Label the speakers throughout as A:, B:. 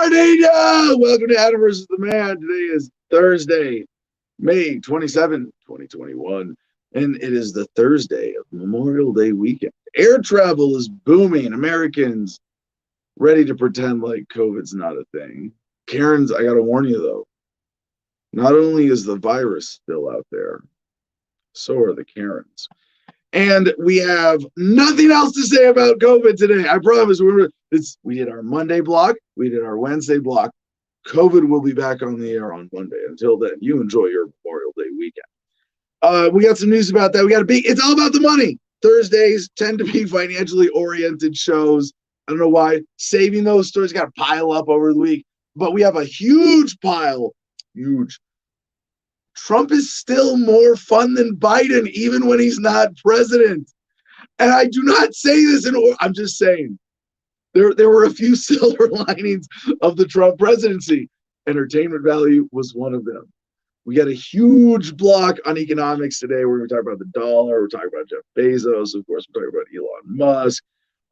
A: morning! Welcome to Adam versus the Man. Today is Thursday, May 27, 2021, and it is the Thursday of Memorial Day weekend. Air travel is booming. Americans ready to pretend like COVID's not a thing. Karens, I gotta warn you though, not only is the virus still out there, so are the Karens. And we have nothing else to say about COVID today. I promise. We did our Monday block. We did our Wednesday block. COVID will be back on the air on Monday. Until then, you enjoy your Memorial Day weekend. We got some news about that. It's all about the money. Thursdays tend to be financially oriented shows. I don't know why. Saving those stories got to pile up over the week. But we have a huge pile. Huge. Trump is still more fun than Biden, even when he's not president. And I do not say this I'm just saying. There were a few silver linings of the Trump presidency. Entertainment value was one of them. We got a huge block on economics today. We're going to talk about the dollar. We're talking about Jeff Bezos. Of course, we're talking about Elon Musk.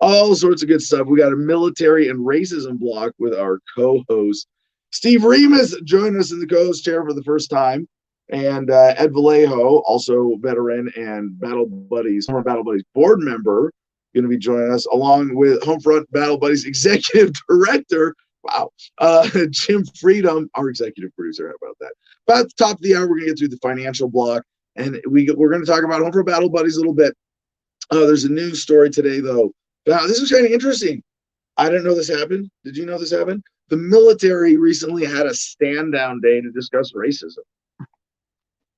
A: All sorts of good stuff. We got a military and racism block with our co-host. Steve Remus joining us in the co-host chair for the first time. And Ed Vallejo, also veteran and former Battle Buddies board member, going to be joining us, along with Homefront Battle Buddies executive director, Jim Freedom, our executive producer. How about that? About the top of the hour, we're going to get through the financial block, and we're going to talk about Homefront Battle Buddies a little bit. There's a news story today, though. Wow, this is kind of interesting. I didn't know this happened. Did you know this happened? The military recently had a stand-down day to discuss racism.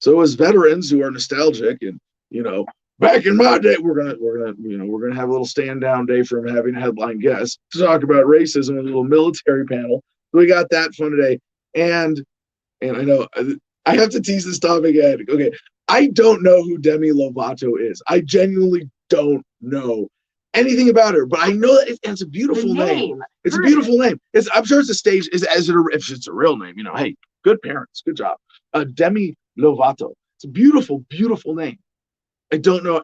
A: So as veterans who are nostalgic and, back in my day, we're gonna have a little stand down day from having a headline guest to talk about racism in a little military panel. So we got that fun today. And I know I have to tease this topic again. Okay. I don't know who Demi Lovato is. I genuinely don't know anything about her, but I know that it's a beautiful name. It's a beautiful name. I'm sure it's a stage. If it's a real name, hey, good parents, good job. Demi Lovato. It's a beautiful, beautiful name. I don't know.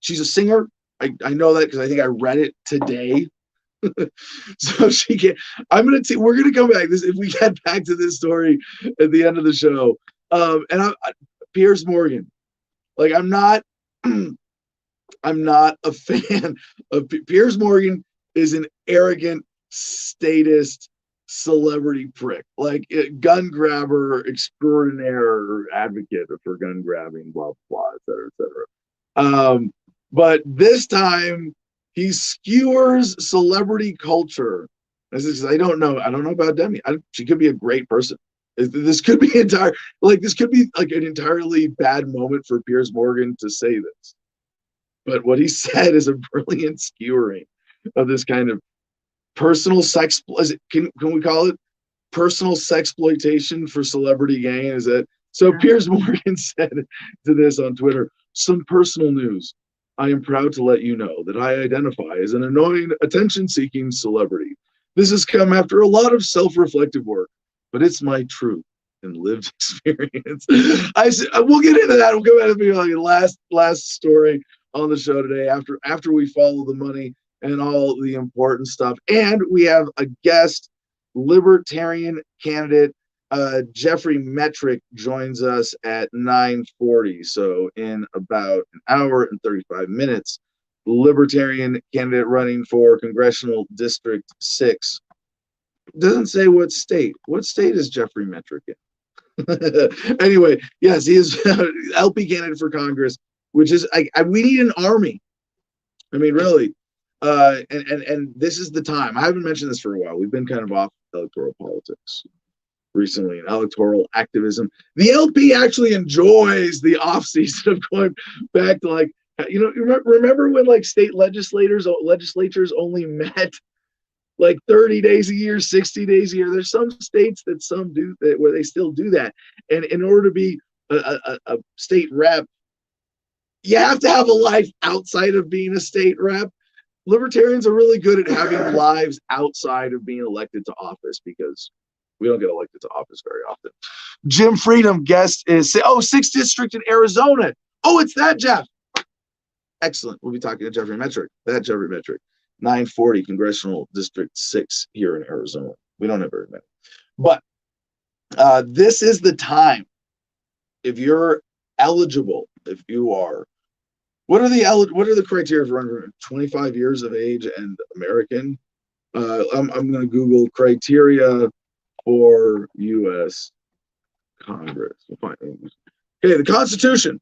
A: She's a singer. I know that because I think I read it today. So she can. We're gonna come back. If we get back to this story at the end of the show. Piers Morgan. Like I'm not a fan of Piers Morgan. Is an arrogant statist celebrity prick, like gun grabber extraordinaire, advocate for gun grabbing, blah blah, et cetera. But this time he skewers celebrity culture. I don't know about Demi. She could be a great person. This could be an entirely bad moment for Piers Morgan to say this. But what he said is a brilliant skewering of this kind of personal sex. Can we call it personal sexploitation for celebrity gain? Is that so? Yeah. Piers Morgan said to this on Twitter, some personal news. I am proud to let you know that I identify as an annoying, attention-seeking celebrity. This has come after a lot of self-reflective work, but it's my truth and lived experience. We'll get into that. We'll go back to the last story on the show today after we follow the money and all the important stuff. And we have a guest, libertarian candidate, Jeffrey Metrick, joins us at 9:40. So in about an hour and 35 minutes, libertarian candidate running for Congressional District 6. Doesn't say what state. What state is Jeffrey Metrick in? Anyway, yes, he is LP candidate for Congress, which is, we need an army. I mean, really. And this is the time. I haven't mentioned this for a while. We've been kind of off electoral politics recently and electoral activism. The LP actually enjoys the off season of going back to remember when state legislatures only met 30 days a year, 60 days a year. There's some states that some do that where they still do that. And in order to be a state rep, you have to have a life outside of being a state rep. Libertarians are really good at having lives outside of being elected to office because we don't get elected to office very often. Jim Freedom, guest is, 6th District in Arizona. Oh, it's that Jeff. Excellent. We'll be talking to Jeffrey Metrick. That Jeffrey Metrick. 940 Congressional District 6 here in Arizona. We don't have very many. But this is the time. If you're eligible, if you are, what are the criteria for under 25 years of age and American? I'm going to Google criteria for U.S. Congress. Okay, the Constitution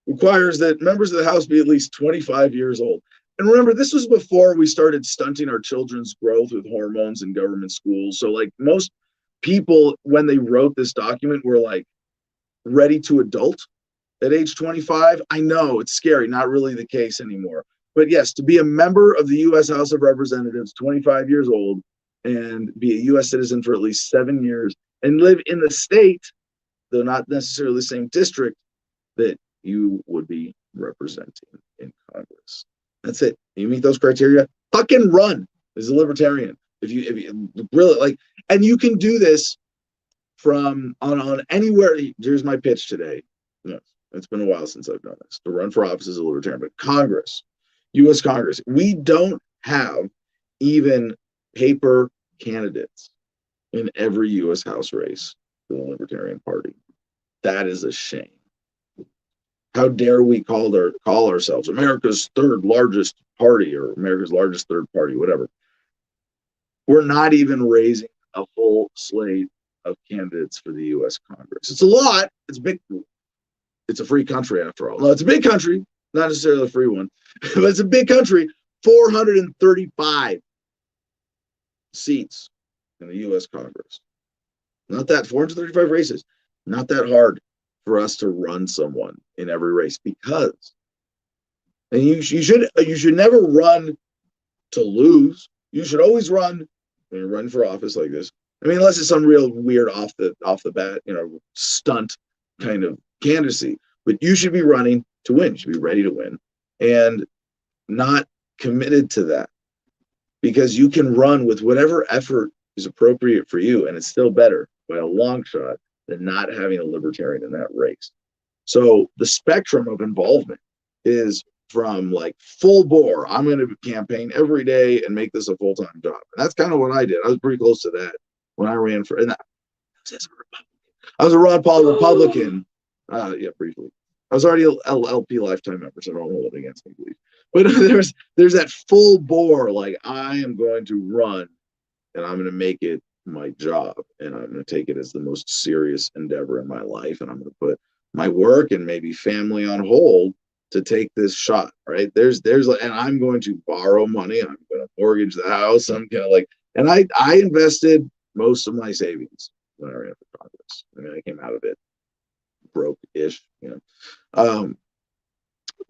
A: requires that members of the House be at least 25 years old. And remember, this was before we started stunting our children's growth with hormones in government schools. So like most people, when they wrote this document, were like ready to adult at age 25. I know it's scary, not really the case anymore. But yes, to be a member of the U.S. House of Representatives, 25 years old, and be a U.S. citizen for at least 7 years, and live in the state, though not necessarily the same district, that you would be representing in Congress. That's it. You meet those criteria, fucking run as a libertarian. If you really like, and you can do this from on anywhere. Here's my pitch today. No, it's been a while since I've done this. To run for office as a libertarian, but Congress, U.S. Congress, we don't have even paper candidates in every U.S. House race for the Libertarian Party. That is a shame. How dare we call ourselves America's third largest party, or America's largest third party, whatever. We're not even raising a full slate of candidates for the U.S. Congress. It's a lot. It's big. It's a free country after all. No, it's a big country, not necessarily a free one, but it's a big country. 435 seats in the U.S. Congress. Not that 435 races. Not that hard for us to run someone in every race, because, and you should never run to lose. You should always run when you're running for office like this. I mean, unless it's some real weird off the bat, stunt kind of candidacy. But you should be running to win. You should be ready to win, and not committed to that, because you can run with whatever effort is appropriate for you, and it's still better by a long shot than not having a libertarian in that race. So the spectrum of involvement is from like full bore, I'm going to campaign every day and make this a full-time job. And that's kind of what I did. I was pretty close to that when I ran for, and I was a Ron Paul Republican. Yeah, briefly. I was already a LP lifetime member, so I don't hold it against me, please. But there's that full bore, like, I am going to run and I'm going to make it my job, and I'm going to take it as the most serious endeavor in my life, and I'm going to put my work and maybe family on hold to take this shot, right? And I'm going to borrow money. I'm going to mortgage the house. I'm going to and I invested most of my savings when I ran for Congress. I mean, I came out of it broke-ish, but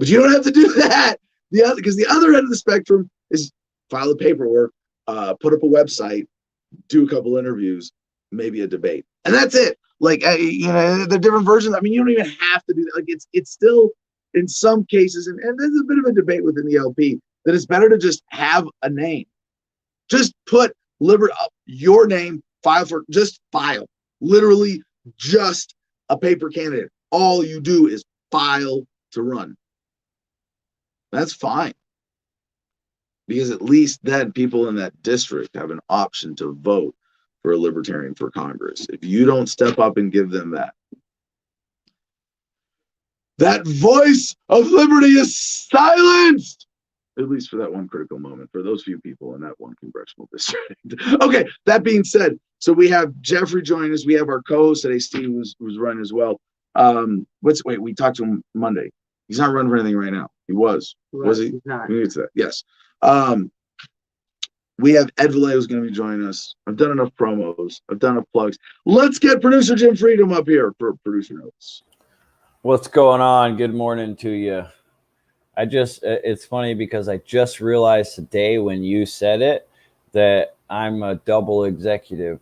A: you don't have to do that. Because the other end of the spectrum is file the paperwork, put up a website, do a couple interviews, maybe a debate, and that's it. The different versions. I mean, you don't even have to do that. Like, it's still in some cases, and there's a bit of a debate within the LP that it's better to just have a name. Just put your name, file. Literally, just a paper candidate. All you do is file to run. That's fine. Because at least then people in that district have an option to vote for a libertarian for Congress. If you don't step up and give them that voice of liberty is silenced, at least for that one critical moment, for those few people in that one congressional district. Okay, that being said, so we have Jeffrey joining us. We have our co-host today, Steve, who's running as well. We talked to him Monday. He's not running for anything right now. He was. Was he?
B: He's not.
A: We need to that. Yes. We have Ed Vallejo who's going to be joining us. I've done enough promos. I've done enough plugs. Let's get producer Jim Freedom up here for producer notes.
C: What's going on? Good morning to you. It's funny because I just realized today when you said it that I'm a double executive.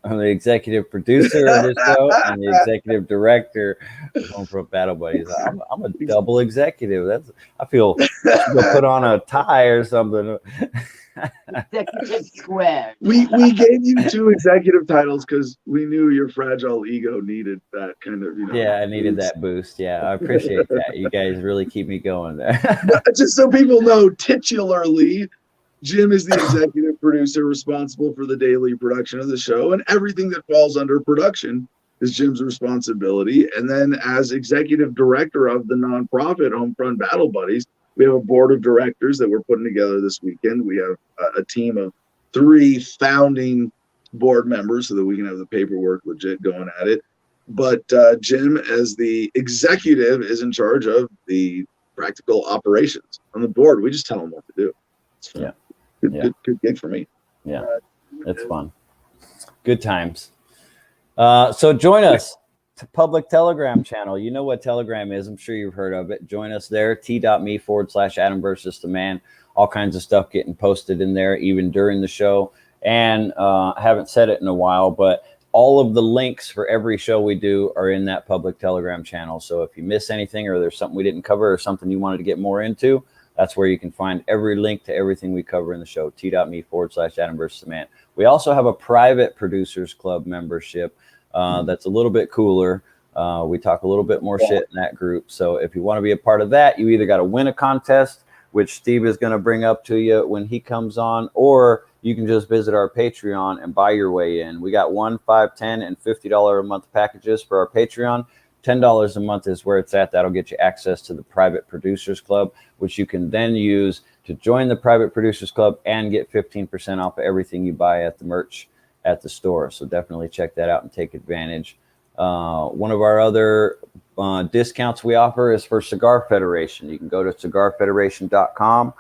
C: I'm the executive producer of this show and the executive director of Homefront Battle Buddies. I'm a double executive. I feel put on a tie or something.
B: Executive squared.
A: We gave you 2 executive titles because we knew your fragile ego needed that kind of,
C: Yeah, I needed that boost. Yeah, I appreciate that. You guys really keep me going there.
A: Just so people know, titularly, Jim is the executive producer responsible for the daily production of the show, and everything that falls under production is Jim's responsibility. And then as executive director of the nonprofit Homefront Battle Buddies, we have a board of directors that we're putting together this weekend. We have a team of 3 founding board members so that we can have the paperwork legit going at it. But Jim, as the executive, is in charge of the practical operations on the board. We just tell him what to do. It's fun.
C: Yeah.
A: Good gig for me.
C: Yeah, it's fun. Good times. So join us. Public Telegram channel. You know what Telegram is. I'm sure you've heard of it. Join us there. t.me/Adam versus the man. All kinds of stuff getting posted in there, even during the show. And I haven't said it in a while, but all of the links for every show we do are in that public Telegram channel. So if you miss anything or there's something we didn't cover or something you wanted to get more into, that's where you can find every link to everything we cover in the show. t.me/Adam versus the man. We also have a private Producers Club membership. That's a little bit cooler. We talk a little bit more shit in that group. So if you want to be a part of that, you either got to win a contest, which Steve is going to bring up to you when he comes on, or you can just visit our Patreon and buy your way in. We got $1, $5, $10, and $50 a month packages for our Patreon. $10 a month is where it's at. That'll get you access to the private Producers Club, which you can then use to join the private Producers Club and get 15% off of everything you buy at the merch at the store. So definitely check that out and take advantage. One of our other discounts we offer is for Cigar Federation. You can go to cigarfederation.com,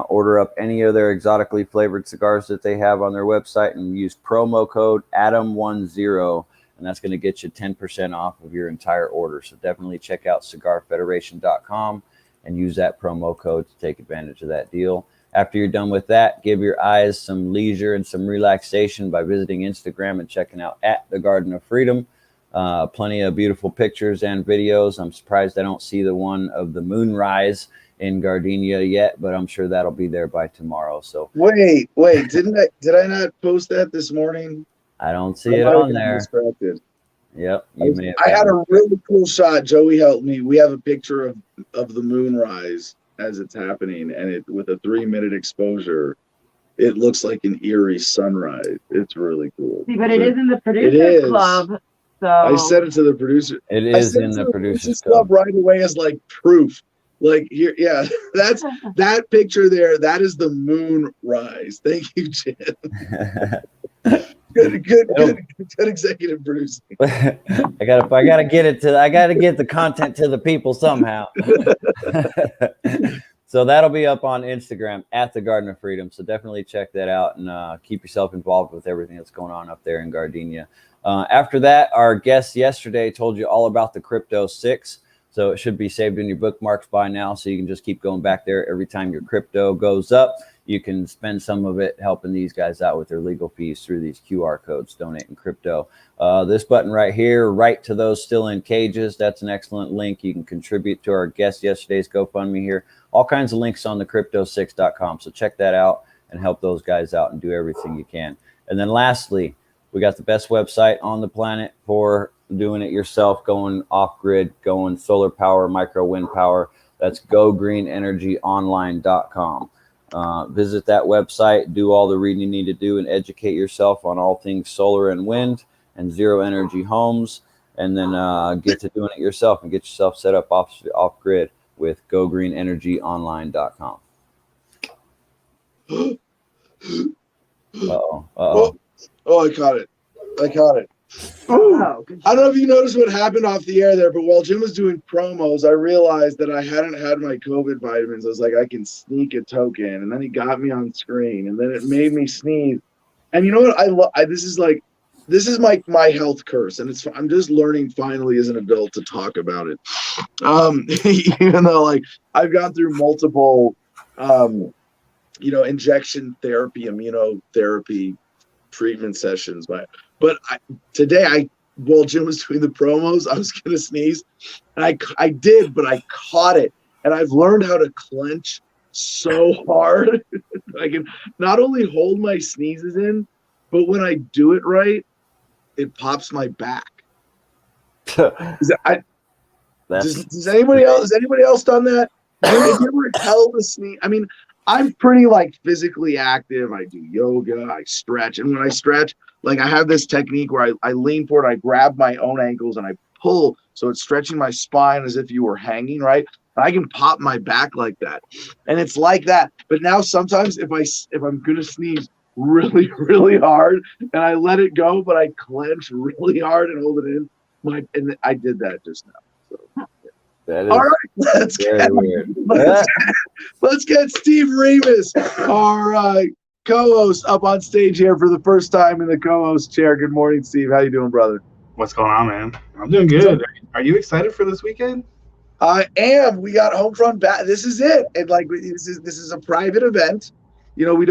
C: order up any of their exotically flavored cigars that they have on their website and use promo code ADAM10, and that's going to get you 10% off of your entire order. So definitely check out cigarfederation.com and use that promo code to take advantage of that deal. After you're done with that, give your eyes some leisure and some relaxation by visiting Instagram and checking out @The Garden of Freedom. Plenty of beautiful pictures and videos. I'm surprised I don't see the one of the moonrise in Gardenia yet, but I'm sure that'll be there by tomorrow. So
A: wait, did I not post that this morning?
C: I don't see it on there.
A: Distracted.
C: Yep.
A: I had a really cool shot. Joey helped me. We have a picture of the moonrise as it's happening, and it with a 3-minute exposure, it looks like an eerie sunrise. It's really cool.
B: See, but it is in the Producers Club. So
A: I said it to the producer.
C: It is in the Producers Club
A: right away as like proof. Like here, yeah, that's that picture there. That is the moonrise. Thank you, Jim. Good executive producing.
C: I gotta get the content to the people somehow. So that'll be up on Instagram @The Garden of Freedom. So definitely check that out and keep yourself involved with everything that's going on up there in Gardenia. After that, our guest yesterday told you all about the Crypto 6. So it should be saved in your bookmarks by now. So you can just keep going back there every time your crypto goes up. You can spend some of it helping these guys out with their legal fees through these QR codes, donating crypto. This button right here, right to those still in cages. That's an excellent link. You can contribute to our guest yesterday's GoFundMe here. All kinds of links on the crypto6.com. So check that out and help those guys out and do everything you can. And then lastly, we got the best website on the planet for doing it yourself, going off grid, going solar power, micro wind power. That's gogreenenergyonline.com. Visit that website, do all the reading you need to do, and educate yourself on all things solar and wind and zero energy homes, and then get to doing it yourself and get yourself set up off grid with gogreenenergyonline.com.
A: Oh, I caught it. Oh, I don't know if you noticed what happened off the air there, but while Jim was doing promos, I realized that I hadn't had my COVID vitamins. I was like, I can sneak a token, and then he got me on screen, and then it made me sneeze. And you know what? This is my health curse, and I'm just learning finally as an adult to talk about it. Even though like I've gone through multiple, injection therapy, immunotherapy treatment sessions, but today while Jim was doing the promos, I was gonna sneeze, and I did, but I caught it, and I've learned how to clench so hard. I can not only hold my sneezes in, but when I do it right, it pops my back. Does anybody else? Has anybody else done that? Have you ever held a sneeze? I mean, I'm pretty like physically active. I do yoga, I stretch. And when I stretch, like I have this technique where I lean forward, I grab my own ankles and I pull. So it's stretching my spine as if you were hanging, right? And I can pop my back like that. And it's like that. But now sometimes if I'm gonna sneeze really, really hard and I let it go, but I clench really hard and hold it in, and I did that just now. So.
C: That is
A: all right,
C: very weird.
A: Let's get Steve Revis, our co-host, up on stage here for the first time in the co-host chair. Good morning, Steve. How you doing, brother?
D: What's going on, man? I'm doing good. Are you excited for this weekend?
A: I am. We got Homefront back. This is it. And like this is a private event. You know, we're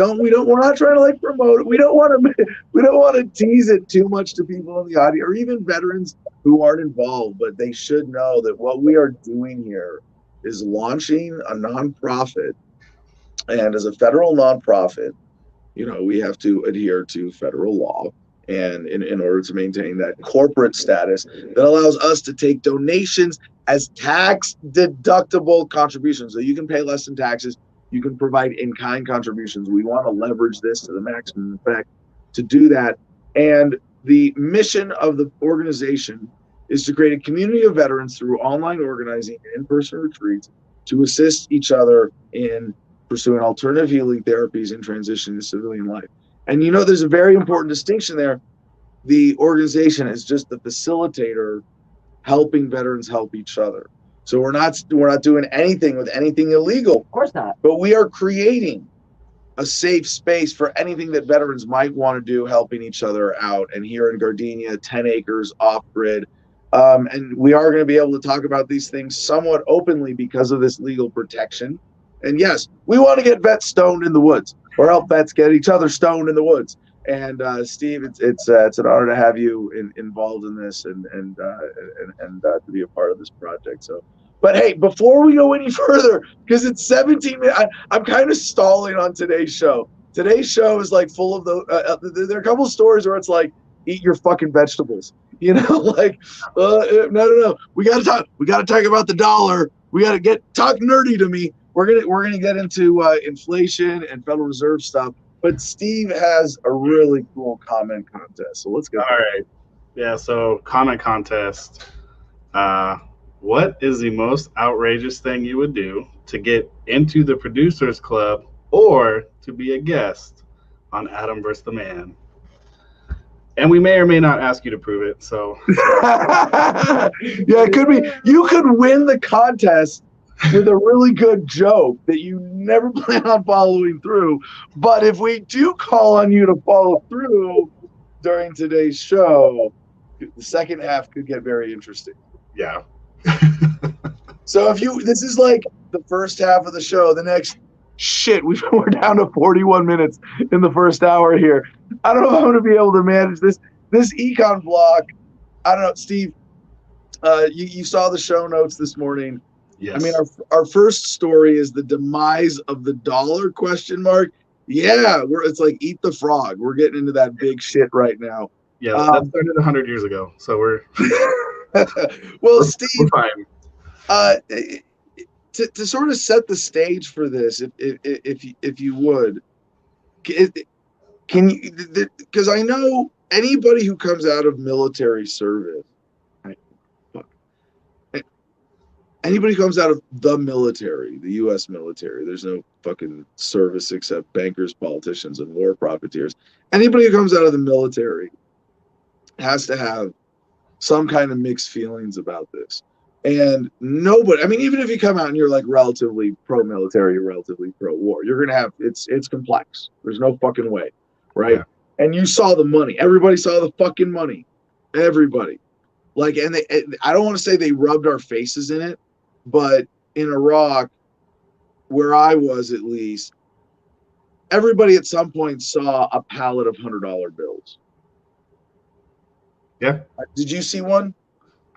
A: not trying to like promote it. We don't want to tease it too much to people in the audience or even veterans who aren't involved, but they should know that what we are doing here is launching a nonprofit. And as a federal nonprofit, you know, we have to adhere to federal law and in order to maintain that corporate status that allows us to take donations as tax deductible contributions. So you can pay less in taxes. You can provide in-kind contributions. We want to leverage this to the maximum effect to do that. And the mission of the organization is to create a community of veterans through online organizing and in-person retreats to assist each other in pursuing alternative healing therapies and transition to civilian life. And you know, there's a very important distinction there. The organization is just the facilitator helping veterans help each other. So we're not doing anything with anything illegal.
B: Of course not.
A: But we are creating a safe space for anything that veterans might want to do, helping each other out. And here in Gardenia, 10 acres off grid. And we are going to be able to talk about these things somewhat openly because of this legal protection. And yes, we want to get vets stoned in the woods or help vets get each other stoned in the woods. And Steve, it's an honor to have you involved in this and to be a part of this project. So, but hey, before we go any further, because it's 17 minutes, I'm kind of stalling on today's show. Today's show is like full of there are a couple of stories where it's like, eat your fucking vegetables, you know, like no, we got to talk about the dollar. We got to talk nerdy to me. We're gonna get into inflation and Federal Reserve stuff. But Steve has a really cool comment contest. So let's go.
D: All right. Yeah, so comment contest. What is the most outrageous thing you would do to get into the Producers Club or to be a guest on Adam vs. the Man? And we may or may not ask you to prove it. So
A: yeah, it could be. You could win the contest with a really good joke that you never plan on following through. But if we do call on you to follow through during today's show, the second half could get very interesting.
D: Yeah.
A: So this is like the first half of the show. The next we're down to 41 minutes in the first hour here. I don't know if I'm going to be able to manage this econ block. I don't know, Steve. You saw the show notes this morning.
D: Yes.
A: I mean, our first story is the demise of the dollar ? Yeah, it's like eat the frog. We're getting into that big shit right now.
D: Yeah, that started 100 years ago. So we're
A: well, Steve.
D: We're fine.
A: To sort of set the stage for this, if you would, can you? Because I know anybody who comes out of military service. Anybody who comes out of the military, the U.S. military, there's no fucking service except bankers, politicians, and war profiteers. Anybody who comes out of the military has to have some kind of mixed feelings about this. And nobody, I mean, even if you come out and you're like relatively pro-military, relatively pro-war, you're going to have, it's complex. There's no fucking way, right? Yeah. And you saw the money. Everybody saw the fucking money. Everybody. Like, and I don't want to say they rubbed our faces in it, but in Iraq, where I was at least, everybody at some point saw a pallet of $100 bills.
D: Yeah.
A: Did you see one?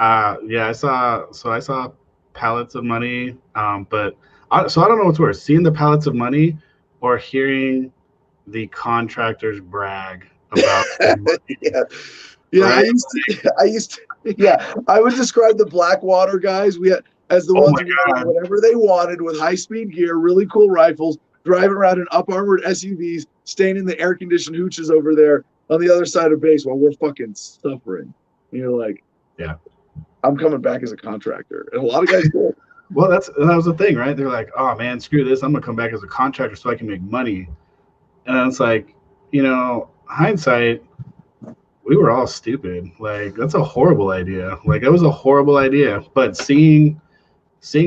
D: Yeah, I saw pallets of money, but I don't know what's worse, seeing the pallets of money or hearing the contractors brag about
A: yeah. Right? I would describe the Blackwater guys. We had as the ones who had whatever they wanted with high-speed gear, really cool rifles, driving around in up armored SUVs, staying in the air conditioned hooches over there on the other side of base while we're fucking suffering. And you're like,
D: yeah,
A: I'm coming back as a contractor, and a lot of guys do.
D: Well, that was the thing, right? They're like, oh man, screw this. I'm gonna come back as a contractor so I can make money. And it's like, hindsight, we were all stupid. Like, that's a horrible idea. Like, it was a horrible idea. But seeing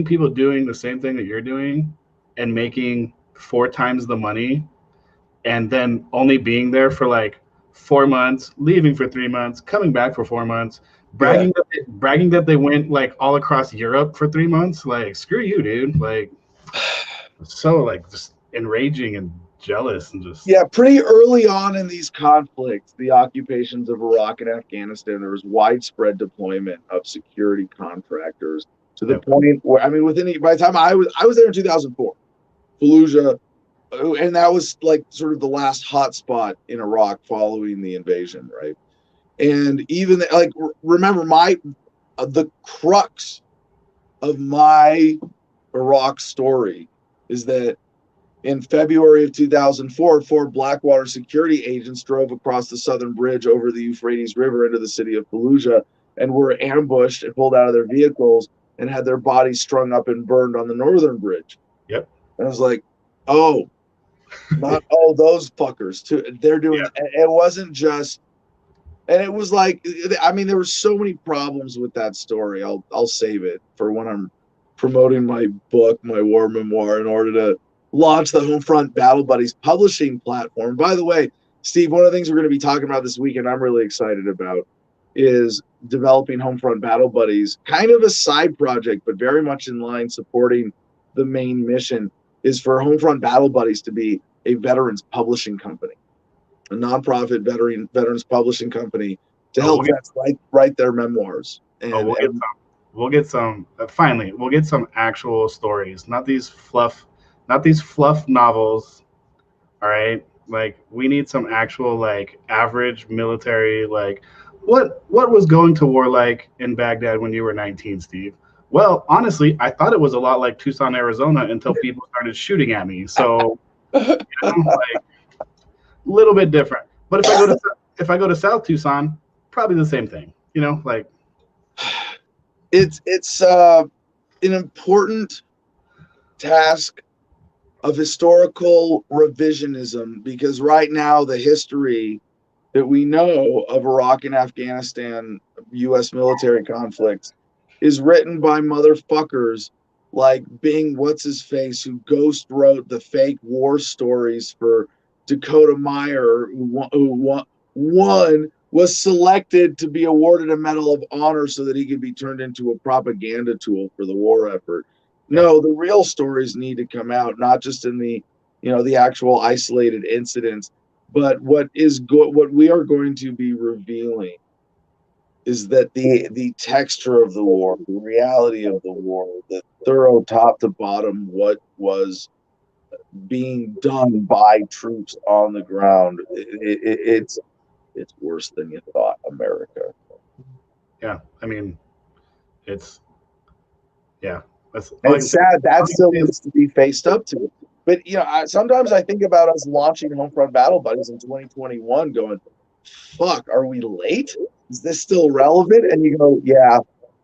D: people doing the same thing that you're doing and making 4 times the money, and then only being there for like 4 months, leaving for 3 months, coming back for 4 months, bragging that they went like all across Europe for 3 months. Like, screw you, dude. Like, so like just enraging and jealous and just
A: pretty early on in these conflicts, the occupations of Iraq and Afghanistan, there was widespread deployment of security contractors to the point where, I mean, by the time I was there in 2004, Fallujah, and that was like sort of the last hot spot in Iraq following the invasion, right? And even like, remember, the crux of my Iraq story is that in February of 2004, 4 Blackwater security agents drove across the southern bridge over the Euphrates River into the city of Fallujah and were ambushed and pulled out of their vehicles and had their bodies strung up and burned on the northern bridge.
D: Yep.
A: And I was like, oh, not all those fuckers too. They're doing it. Wasn't just, and it was like, I mean, there were so many problems with that story. I'll save it for when I'm promoting my book, my war memoir, in order to launch the Homefront Battle Buddies publishing platform. By the way, Steve, one of the things we're going to be talking about this week, and I'm really excited about, is developing Homefront Battle Buddies, kind of a side project, but very much in line supporting the main mission, is for Homefront Battle Buddies to be a veterans publishing company, a nonprofit veterans publishing company to help vets write their memoirs. And,
D: we'll get some finally, we'll get some actual stories, not these fluff novels. All right, like, we need some actual, like, average military, like, what was going to war like in Baghdad when you were 19, Steve? Well, honestly, I thought it was a lot like Tucson, Arizona, until people started shooting at me. So, like, a little bit different. But if I go to South Tucson, probably the same thing. Like,
A: it's an important task of historical revisionism, because right now the history that we know of Iraq and Afghanistan U.S. military conflicts is written by motherfuckers like Bing What's-His-Face, who ghost wrote the fake war stories for Dakota Meyer, who was selected to be awarded a Medal of Honor so that he could be turned into a propaganda tool for the war effort. No, the real stories need to come out, not just in the actual isolated incidents, but what we are going to be revealing is that the texture of the war, the reality of the war, the thorough top to bottom, what was being done by troops on the ground, it's worse than you thought, America.
D: Yeah, I mean, it's
A: sad. That still needs to be faced up to. But sometimes I think about us launching Homefront Battle Buddies in 2021, going, "Fuck, are we late? Is this still relevant?" And you go, "Yeah,"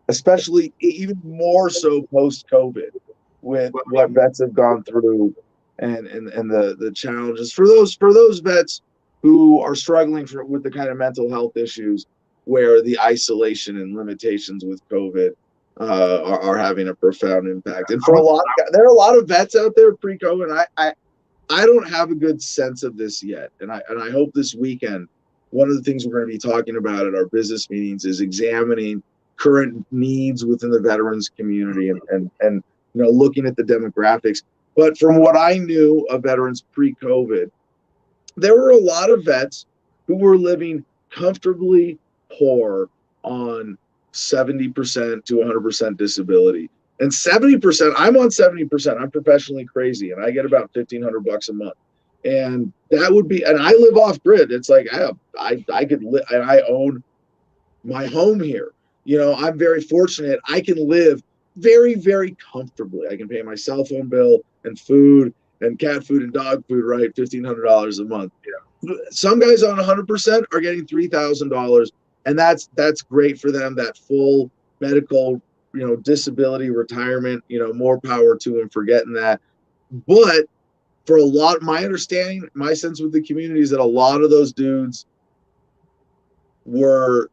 A: especially even more so post-COVID, with what vets have gone through, and the challenges for those vets who are struggling with the kind of mental health issues where the isolation and limitations with COVID are having a profound impact. And for there are a lot of vets out there pre-COVID. I don't have a good sense of this yet, and I hope this weekend, one of the things we're going to be talking about at our business meetings is examining current needs within the veterans community and looking at the demographics. But from what I knew of veterans pre-COVID, there were a lot of vets who were living comfortably poor on 70% to 100% disability. And 70%, I'm on 70%. I'm professionally crazy, and I get about $1,500 a month. And that would be, and I live off grid. It's like I could live, and I own my home here. I'm very fortunate. I can live very, very comfortably. I can pay my cell phone bill and food, and cat food and dog food, right? $1,500 a month. Yeah. Some guys on 100% are getting $3,000, and that's great for them. That full medical, disability retirement, more power to them for getting that. But for a lot, my understanding, my sense with the community is that a lot of those dudes were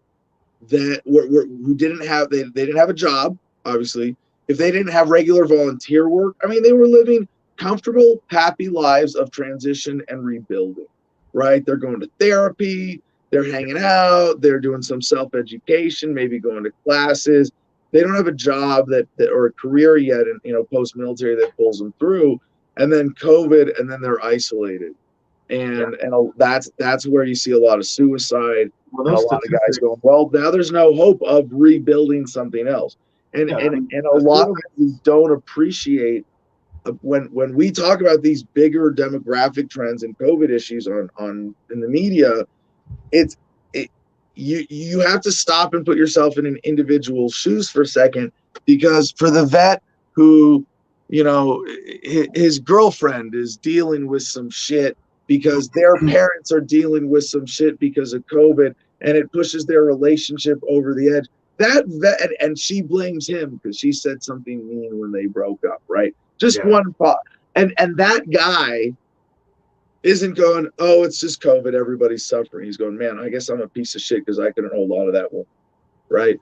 A: who didn't have they didn't have a job, obviously. If they didn't have regular volunteer work, I mean, they were living comfortable, happy lives of transition and rebuilding, right? They're going to therapy, they're hanging out, they're doing some self-education, maybe going to classes. They don't have a job that or a career yet, in post-military that pulls them through. And then COVID, and then they're isolated, and that's where you see a lot of suicide. Well, and a lot of guys going, well, now there's no hope of rebuilding something else, and a lot of us don't appreciate when we talk about these bigger demographic trends and COVID issues on in the media. You have to stop and put yourself in an individual's shoes for a second, because for the vet who, his girlfriend is dealing with some shit because their parents are dealing with some shit because of COVID, and it pushes their relationship over the edge. That vet, and she blames him because she said something mean when they broke up, right? Just one thought. And that guy isn't going, oh, it's just COVID, everybody's suffering. He's going, man, I guess I'm a piece of shit because I couldn't hold on to that one, right?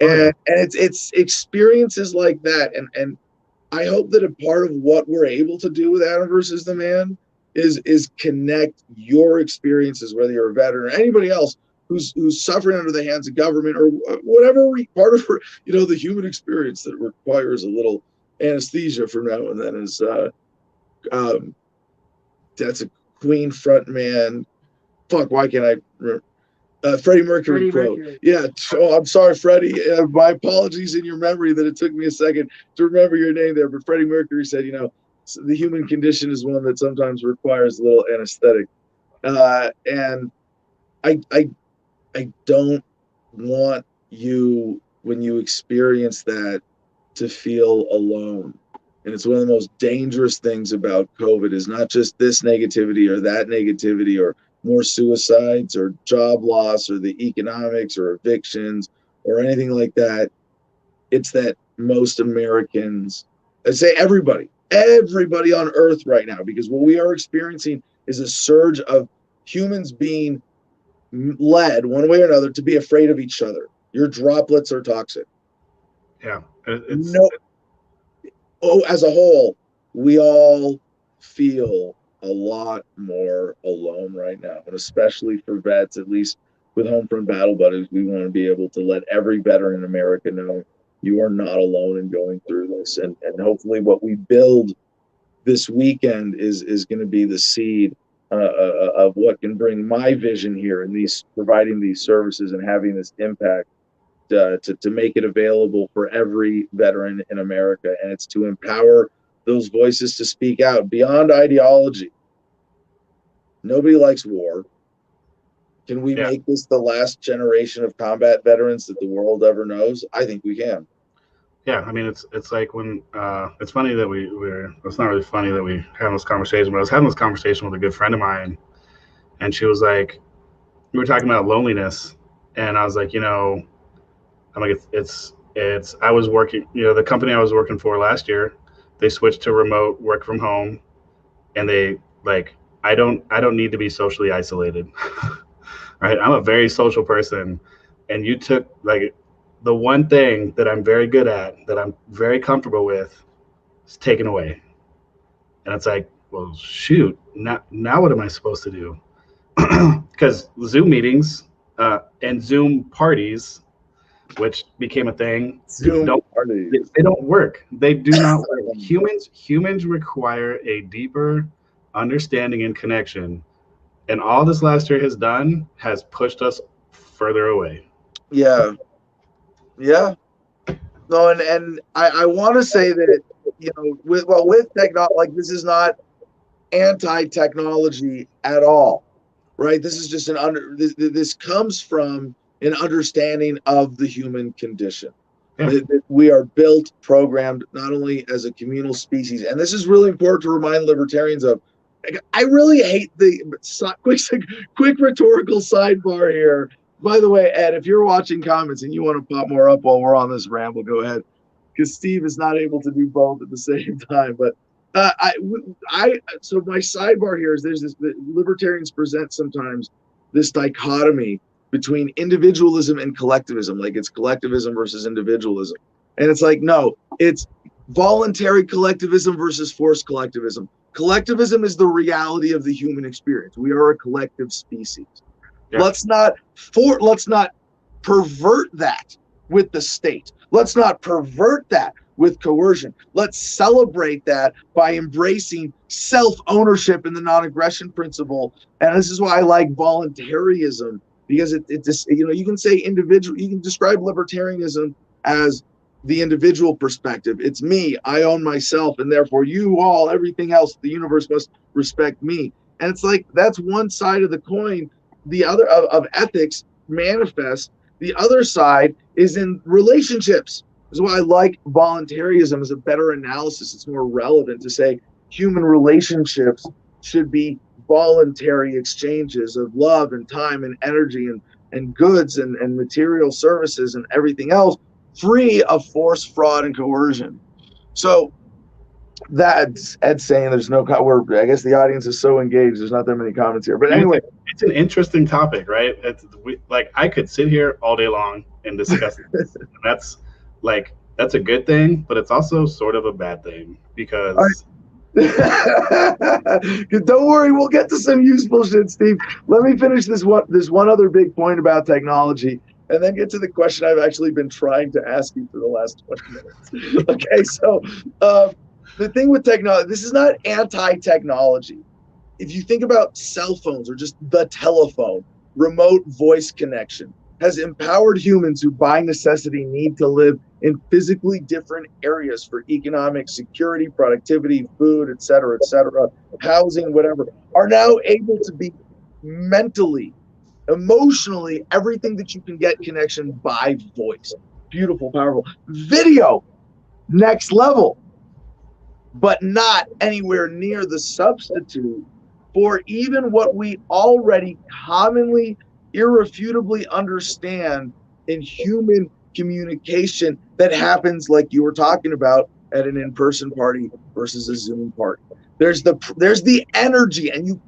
A: And it's experiences like that, and I hope that a part of what we're able to do with Adam versus the Man is connect your experiences, whether you're a veteran or anybody else who's suffering under the hands of government or whatever part of the human experience that requires a little anesthesia from now and then. Is that's a Queen front man. Fuck, why can't I remember? Freddie Mercury quote. Yeah. Oh, I'm sorry, Freddie. My apologies in your memory that it took me a second to remember your name there. But Freddie Mercury said, the human condition is one that sometimes requires a little anesthetic. And I don't want you, when you experience that, to feel alone. And it's one of the most dangerous things about COVID is not just this negativity or that negativity or more suicides or job loss or the economics or evictions or anything like that. It's that most Americans, I say everybody on earth right now, because what we are experiencing is a surge of humans being led one way or another to be afraid of each other. Your droplets are toxic.
D: Yeah.
A: As a whole, we all feel a lot more alone right now, and especially for vets, at least with Homefront Battle Buddies, we want to be able to let every veteran in America know you are not alone in going through this. And hopefully what we build this weekend is going to be the seed of what can bring my vision here in these providing these services and having this impact to make it available for every veteran in America. And it's to empower those voices to speak out beyond ideology. Nobody likes war. Can we make this the last generation of combat veterans that the world ever knows? I think we can.
D: Yeah, I mean, it's like when it's funny that it's not really funny that we had this conversation, but I was having this conversation with a good friend of mine, and she was like, we were talking about loneliness, and I was like, I'm like, it's I was working, the company I was working for last year, they switched to remote work from home, and they I don't need to be socially isolated. Right? I'm a very social person, and you took the one thing that I'm very good at, that I'm very comfortable with, is taken away. And it's like, well, shoot, now what am I supposed to do? Because Zoom meetings and Zoom parties, which became a thing, they don't work. They do not work. Humans require a deeper understanding and connection. And all this last year has pushed us further away.
A: Yeah. No, and I want to say that with technology, this is not anti-technology at all, right? This is just this comes from an understanding of the human condition.
D: Yeah.
A: That we are built, programmed, not only as a communal species, and this is really important to remind libertarians of. I really hate the quick rhetorical sidebar here. By the way, Ed, if you're watching comments and you want to pop more up while we're on this ramble, go ahead, because Steve is not able to do both at the same time. But so my sidebar here is there's this libertarians present sometimes this dichotomy between individualism and collectivism, like it's collectivism versus individualism, and it's like no, it's voluntary collectivism versus forced collectivism. Collectivism is the reality of the human experience. We are a collective species. Yeah. Let's not pervert that with the state. Let's not pervert that with coercion. Let's celebrate that by embracing self-ownership in the non-aggression principle. And this is why I like voluntarism, because it just, you can say individual, you can describe libertarianism as the individual perspective. It's me, I own myself, and therefore you all, everything else, the universe must respect me. And it's like, that's one side of the coin. The other of ethics manifest. The other side is in relationships. This is why I like voluntarism as a better analysis. It's more relevant to say human relationships should be voluntary exchanges of love and time and energy and goods and material services and everything else, free of force, fraud, and coercion. So that's Ed saying there's no, I guess the audience is so engaged, there's not that many comments here. But anyway.
D: It's an interesting topic, right? Like I could sit here all day long and discuss this. And that's a good thing, but it's also sort of a bad thing because...
A: Don't worry, we'll get to some useful shit, Steve. Let me finish this one other big point about technology, and then get to the question I've actually been trying to ask you for the last 20 minutes. Okay, so the thing with technology, this is not anti-technology. If you think about cell phones or just the telephone, remote voice connection has empowered humans who by necessity need to live in physically different areas for economic security, productivity, food, et cetera, housing, whatever, are now able to be mentally, emotionally, everything that you can get connection by voice. Beautiful, powerful. Video, next level, but not anywhere near the substitute for even what we already commonly, irrefutably understand in human communication that happens, like you were talking about, at an in-person party versus a Zoom party. There's the energy, and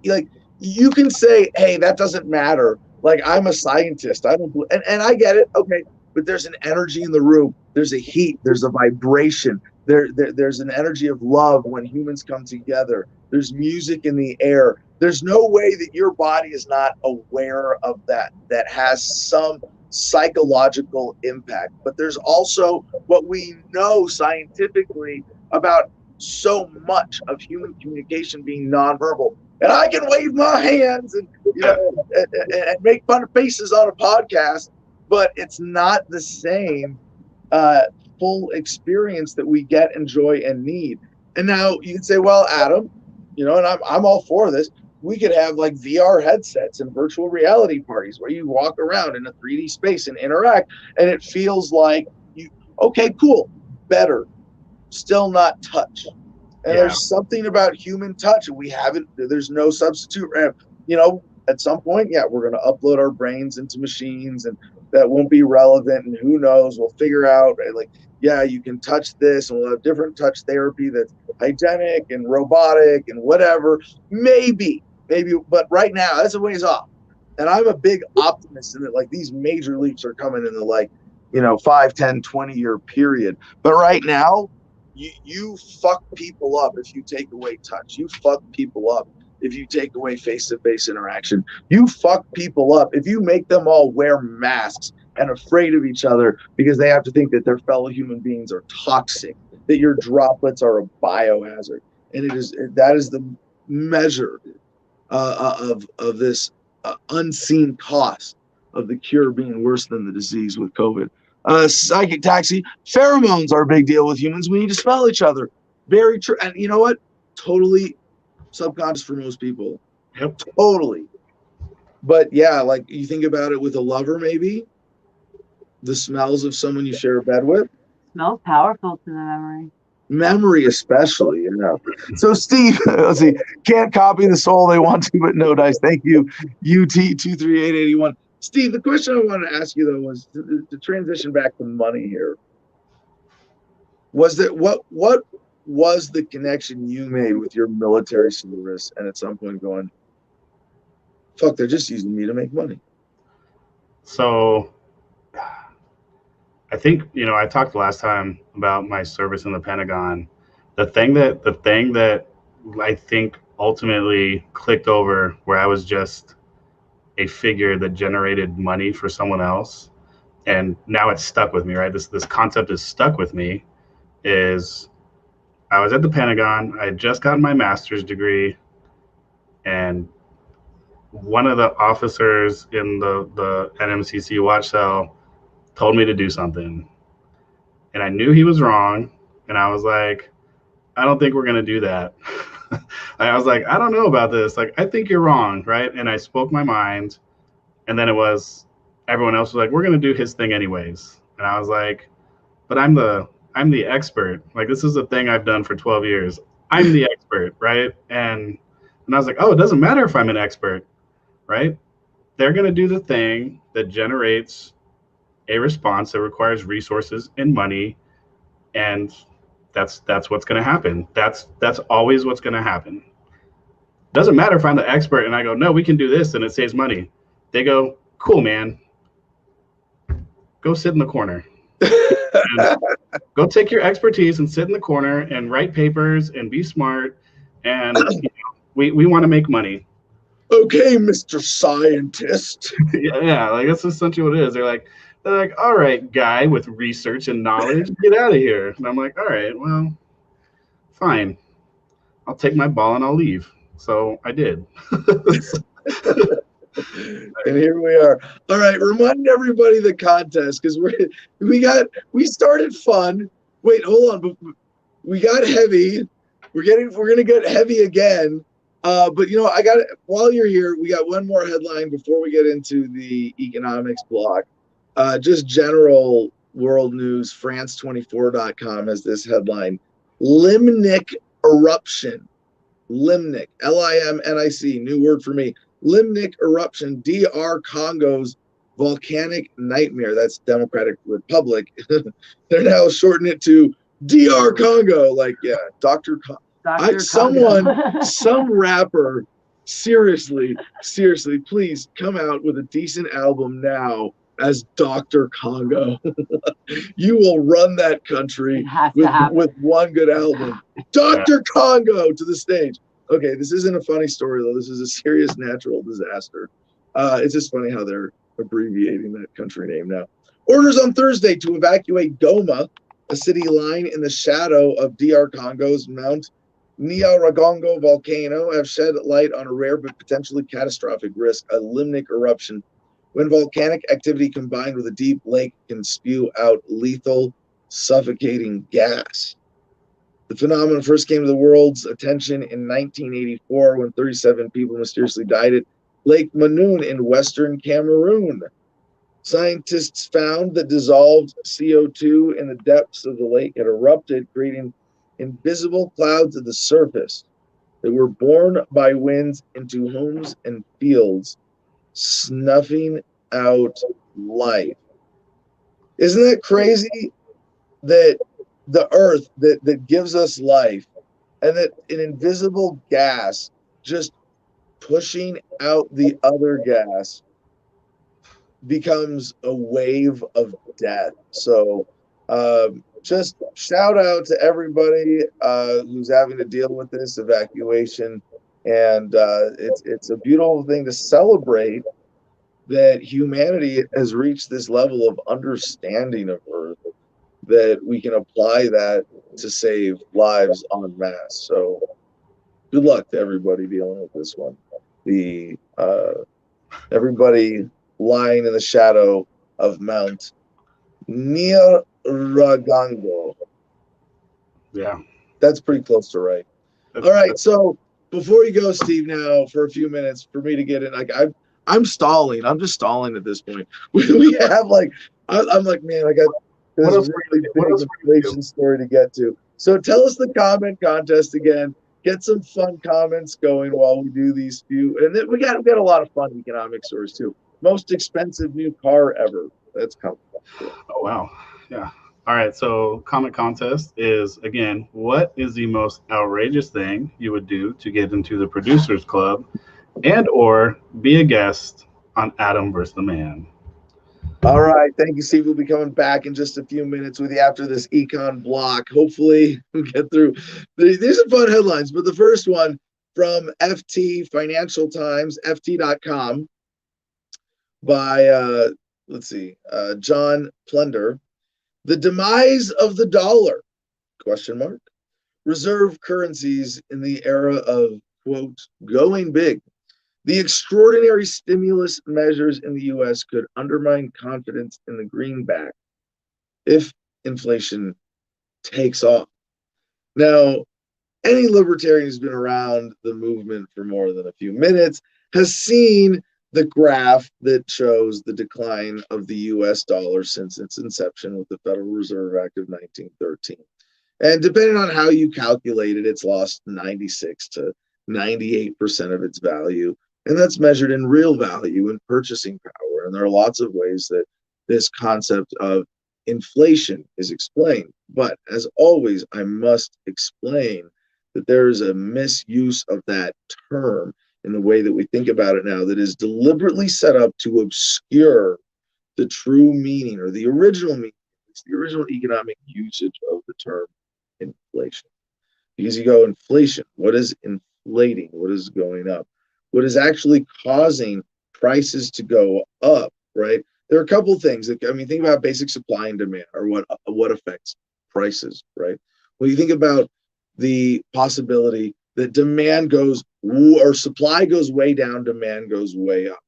A: you can say, hey, that doesn't matter. Like, I'm a scientist. I don't, and I get it. Okay, but there's an energy in the room. There's a heat. There's a vibration. There's an energy of love when humans come together. There's music in the air. There's no way that your body is not aware of that has some psychological impact. But there's also what we know scientifically about so much of human communication being nonverbal. And I can wave my hands and and make fun of faces on a podcast, but it's not the same full experience that we get, enjoy, and need. And now you can say, well, Adam, and I'm all for this. We could have like VR headsets and virtual reality parties where you walk around in a 3D space and interact, and it feels like okay, cool, better, still not touch. And there's something about human touch, and there's no substitute. At some point, we're going to upload our brains into machines, and that won't be relevant, and who knows, we'll figure out, you can touch this, and we'll have different touch therapy that's hygienic and robotic and whatever. Maybe, but right now, that's a ways off. And I'm a big optimist in that, these major leaps are coming in the 5, 10, 20-year period. But right now, you fuck people up if you take away touch. You fuck people up if you take away face-to-face interaction. You fuck people up if you make them all wear masks and afraid of each other because they have to think that their fellow human beings are toxic, that your droplets are a biohazard. And that is the measure of this unseen cost of the cure being worse than the disease with COVID. Psychic taxi, pheromones are a big deal with humans. We need to smell each other. Very true. And you know what? Totally subconscious for most people.
D: Yep.
A: Totally. But you think about it with a lover, maybe the smells of someone you share a bed with.
B: Smells powerful to the memory.
A: Memory, especially, you know. So, Steve, let's see, can't copy the soul they want to, but no dice. Thank you, UT23881. Steve, the question I wanted to ask you though was to transition back to money here. Was that what was the connection you made with your military service, and at some point going, fuck, they're just using me to make money?
D: So I think, I talked last time about my service in the Pentagon. The thing that I think ultimately clicked over, where I was just a figure that generated money for someone else, and now it's stuck with me, right? This concept is stuck with me, is I was at the Pentagon. I had just gotten my master's degree, and one of the officers in the NMCC watch cell told me to do something, and I knew he was wrong, and I was like, I don't think we're going to do that. I was like, I don't know about this. Like, I think you're wrong, right? And I spoke my mind, and then everyone else was like, we're going to do his thing anyways. And I was like, but I'm the expert. Like, this is a thing I've done for 12 years. I'm the expert, right? And I was like, oh, it doesn't matter if I'm an expert, right? They're going to do the thing that generates a response that requires resources and money, and that's what's going to happen. That's always what's going to happen. Doesn't matter if I'm the expert and I go, no, we can do this and it saves money. They go, cool, man. Go sit in the corner. Go take your expertise and sit in the corner and write papers and be smart. And we want to make money.
A: Okay, Mr. Scientist.
D: Yeah, like that's essentially what it is. They're like, all right, guy with research and knowledge, get out of here. And I'm like, all right, well, fine. I'll take my ball and I'll leave. So I did.
A: And here we are. All right, remind everybody the contest, because we started fun. Wait, hold on. We got heavy. We're gonna get heavy again. But while you're here, we got one more headline before we get into the economics block. Just general world news. France24.com has this headline: Limnic eruption. Limnic, Limnic, new word for me. Limnic eruption, DR Congo's volcanic nightmare. That's Democratic Republic. They're now shortening it to DR Congo. Like, yeah, some rapper, seriously, please come out with a decent album now as Dr. Congo. You will run that country with one good album. Dr. Congo to the stage. Okay, this isn't a funny story, though. This is a serious natural disaster. It's just funny how they're abbreviating that country name now. Orders on Thursday to evacuate Goma, a city lying in the shadow of DR Congo's Mount Nyiragongo volcano, have shed light on a rare but potentially catastrophic risk, a limnic eruption. When volcanic activity combined with a deep lake can spew out lethal, suffocating gas. The phenomenon first came to the world's attention in 1984 when 37 people mysteriously died at Lake Manoon in western Cameroon. Scientists found that dissolved CO2 in the depths of the lake had erupted, creating invisible clouds at the surface that were borne by winds into homes and fields, snuffing out life. Isn't that crazy that the earth that gives us life, and that an invisible gas just pushing out the other gas becomes a wave of death? So just shout out to everybody who's having to deal with this evacuation. And it's a beautiful thing to celebrate that humanity has reached this level of understanding of Earth, that we can apply that to save lives en masse. So good luck to everybody dealing with this one. Everybody lying in the shadow of Mount Nyiragongo.
D: Yeah.
A: That's pretty close to right. All right, so before you go, Steve, now for a few minutes for me to get in, like I'm stalling. I'm just stalling at this point. We have I'm like, man, This
D: else
A: really
D: what
A: big
D: else were you
A: inflation story to get to. So tell us the comment contest again. Get some fun comments going while we do these few, and then we got a lot of fun economic stories too. Most expensive new car ever. That's coming up.
D: Oh wow. Yeah. All right. So comment contest is again, what is the most outrageous thing you would do to get into the producers club and or be a guest on Adam versus the Man?
A: All right. Thank you, Steve. We'll be coming back in just a few minutes with you after this econ block. Hopefully, we'll get through. These are fun headlines, but the first one from FT Financial Times, FT.com, by, let's see, John Plunder. The demise of the dollar, question mark. Reserve currencies in the era of, quote, going big. The extraordinary stimulus measures in the U.S. could undermine confidence in the greenback if inflation takes off. Now, any libertarian who's been around the movement for more than a few minutes has seen the graph that shows the decline of the U.S. dollar since its inception with the Federal Reserve Act of 1913. And depending on how you calculate it, it's lost 96 to 98% of its value. And that's measured in real value and purchasing power. And there are lots of ways that this concept of inflation is explained. But as always, I must explain that there is a misuse of that term in the way that we think about it now that is deliberately set up to obscure the true meaning or the original meaning. It's the original economic usage of the term inflation. Because you go inflation, what is inflating? What is going up? What is actually causing prices to go up, right? There are a couple of things that, I mean, think about basic supply and demand or what affects prices, right? When you think about the possibility that demand goes or supply goes way down, demand goes way up,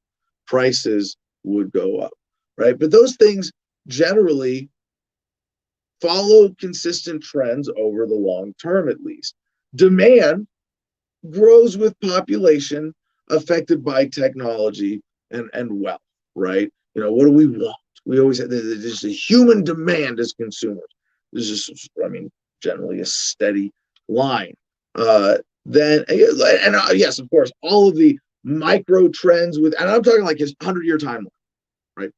A: prices would go up, right? But those things generally follow consistent trends over the long term, at least. Demand grows with population affected by technology and wealth, right? You know, what do we want? We always have there's a human demand as consumers. This is, I mean, generally a steady line. Then, and yes, of course, all of the micro trends with, and I'm talking like his 100-year timeline, right?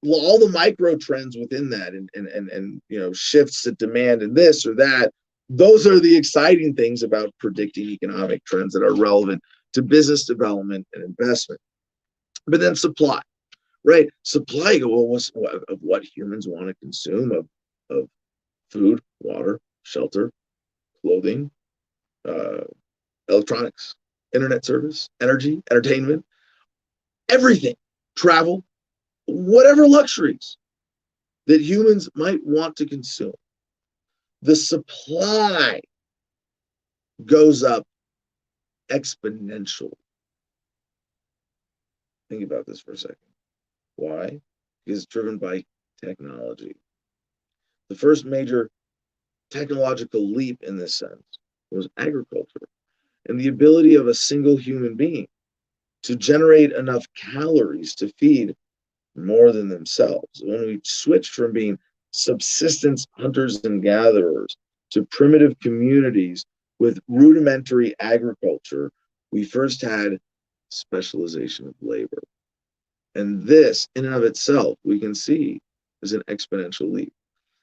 A: All the micro trends within that and you know, shifts to demand and this or that, those are the exciting things about predicting economic trends that are relevant to business development and investment. But then supply, right? Supply of what humans want to consume of food, water, shelter, clothing, electronics, internet service, energy, entertainment, everything, travel, whatever luxuries that humans might want to consume. The supply goes up exponentially. Think about this for a second. Why? Because it's driven by technology. The first major technological leap in this sense was agriculture and the ability of a single human being to generate enough calories to feed more than themselves. When we switched from being subsistence hunters and gatherers to primitive communities with rudimentary agriculture, we first had specialization of labor. And this, in and of itself, we can see is an exponential leap.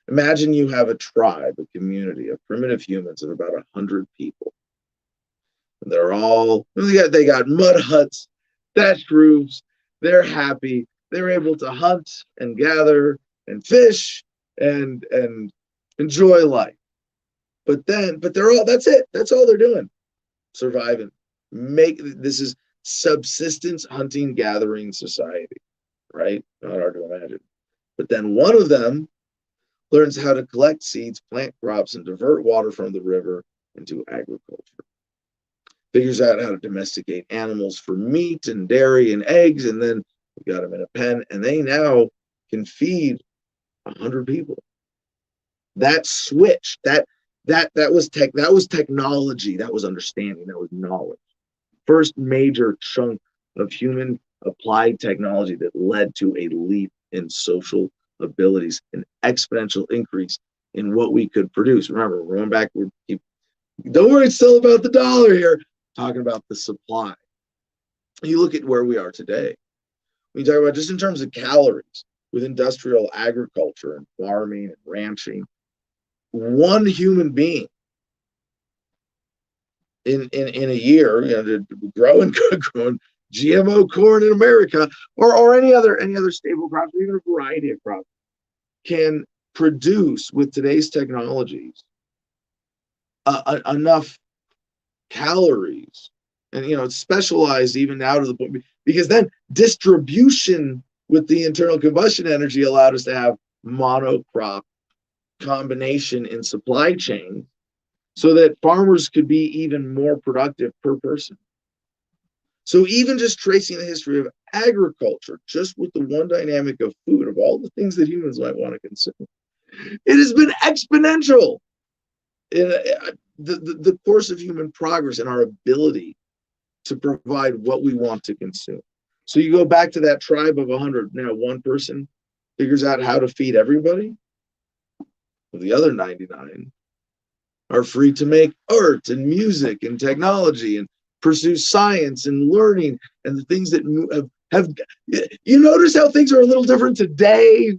A: Imagine you have a tribe, a community of primitive humans of about 100 people. And they're all, they got mud huts, thatched roofs, they're happy, they're able to hunt and gather and fish and enjoy life. But they're all, that's it. That's all they're doing. Surviving. This is subsistence hunting gathering society, right? Not hard to imagine. But then one of them learns how to collect seeds, plant crops, and divert water from the river into agriculture. Figures out how to domesticate animals for meat and dairy and eggs, and then we got them in a pen, and they now can feed 100 people. That switch, that was technology, that was understanding, that was knowledge. First major chunk of human applied technology that led to a leap in social abilities, an exponential increase in what we could produce. Remember, we're going back, don't worry, it's still about the dollar here, talking about the supply. You look at where we are today. We talk about just in terms of calories with industrial agriculture and farming and ranching, one human being in a year, growing GMO corn in America or any other staple crops, even a variety of crops, can produce with today's technologies enough calories, and it's specialized even now to the point, because then distribution with the internal combustion energy allowed us to have monocrop combination in supply chain, so that farmers could be even more productive per person. So even just tracing the history of agriculture, just with the one dynamic of food, of all the things that humans might want to consume, it has been exponential in the course of human progress and our ability to provide what we want to consume. So you go back to that tribe of 100, now one person figures out how to feed everybody. Well, the other 99 are free to make art and music and technology and pursue science and learning and the things that have you notice how things are a little different today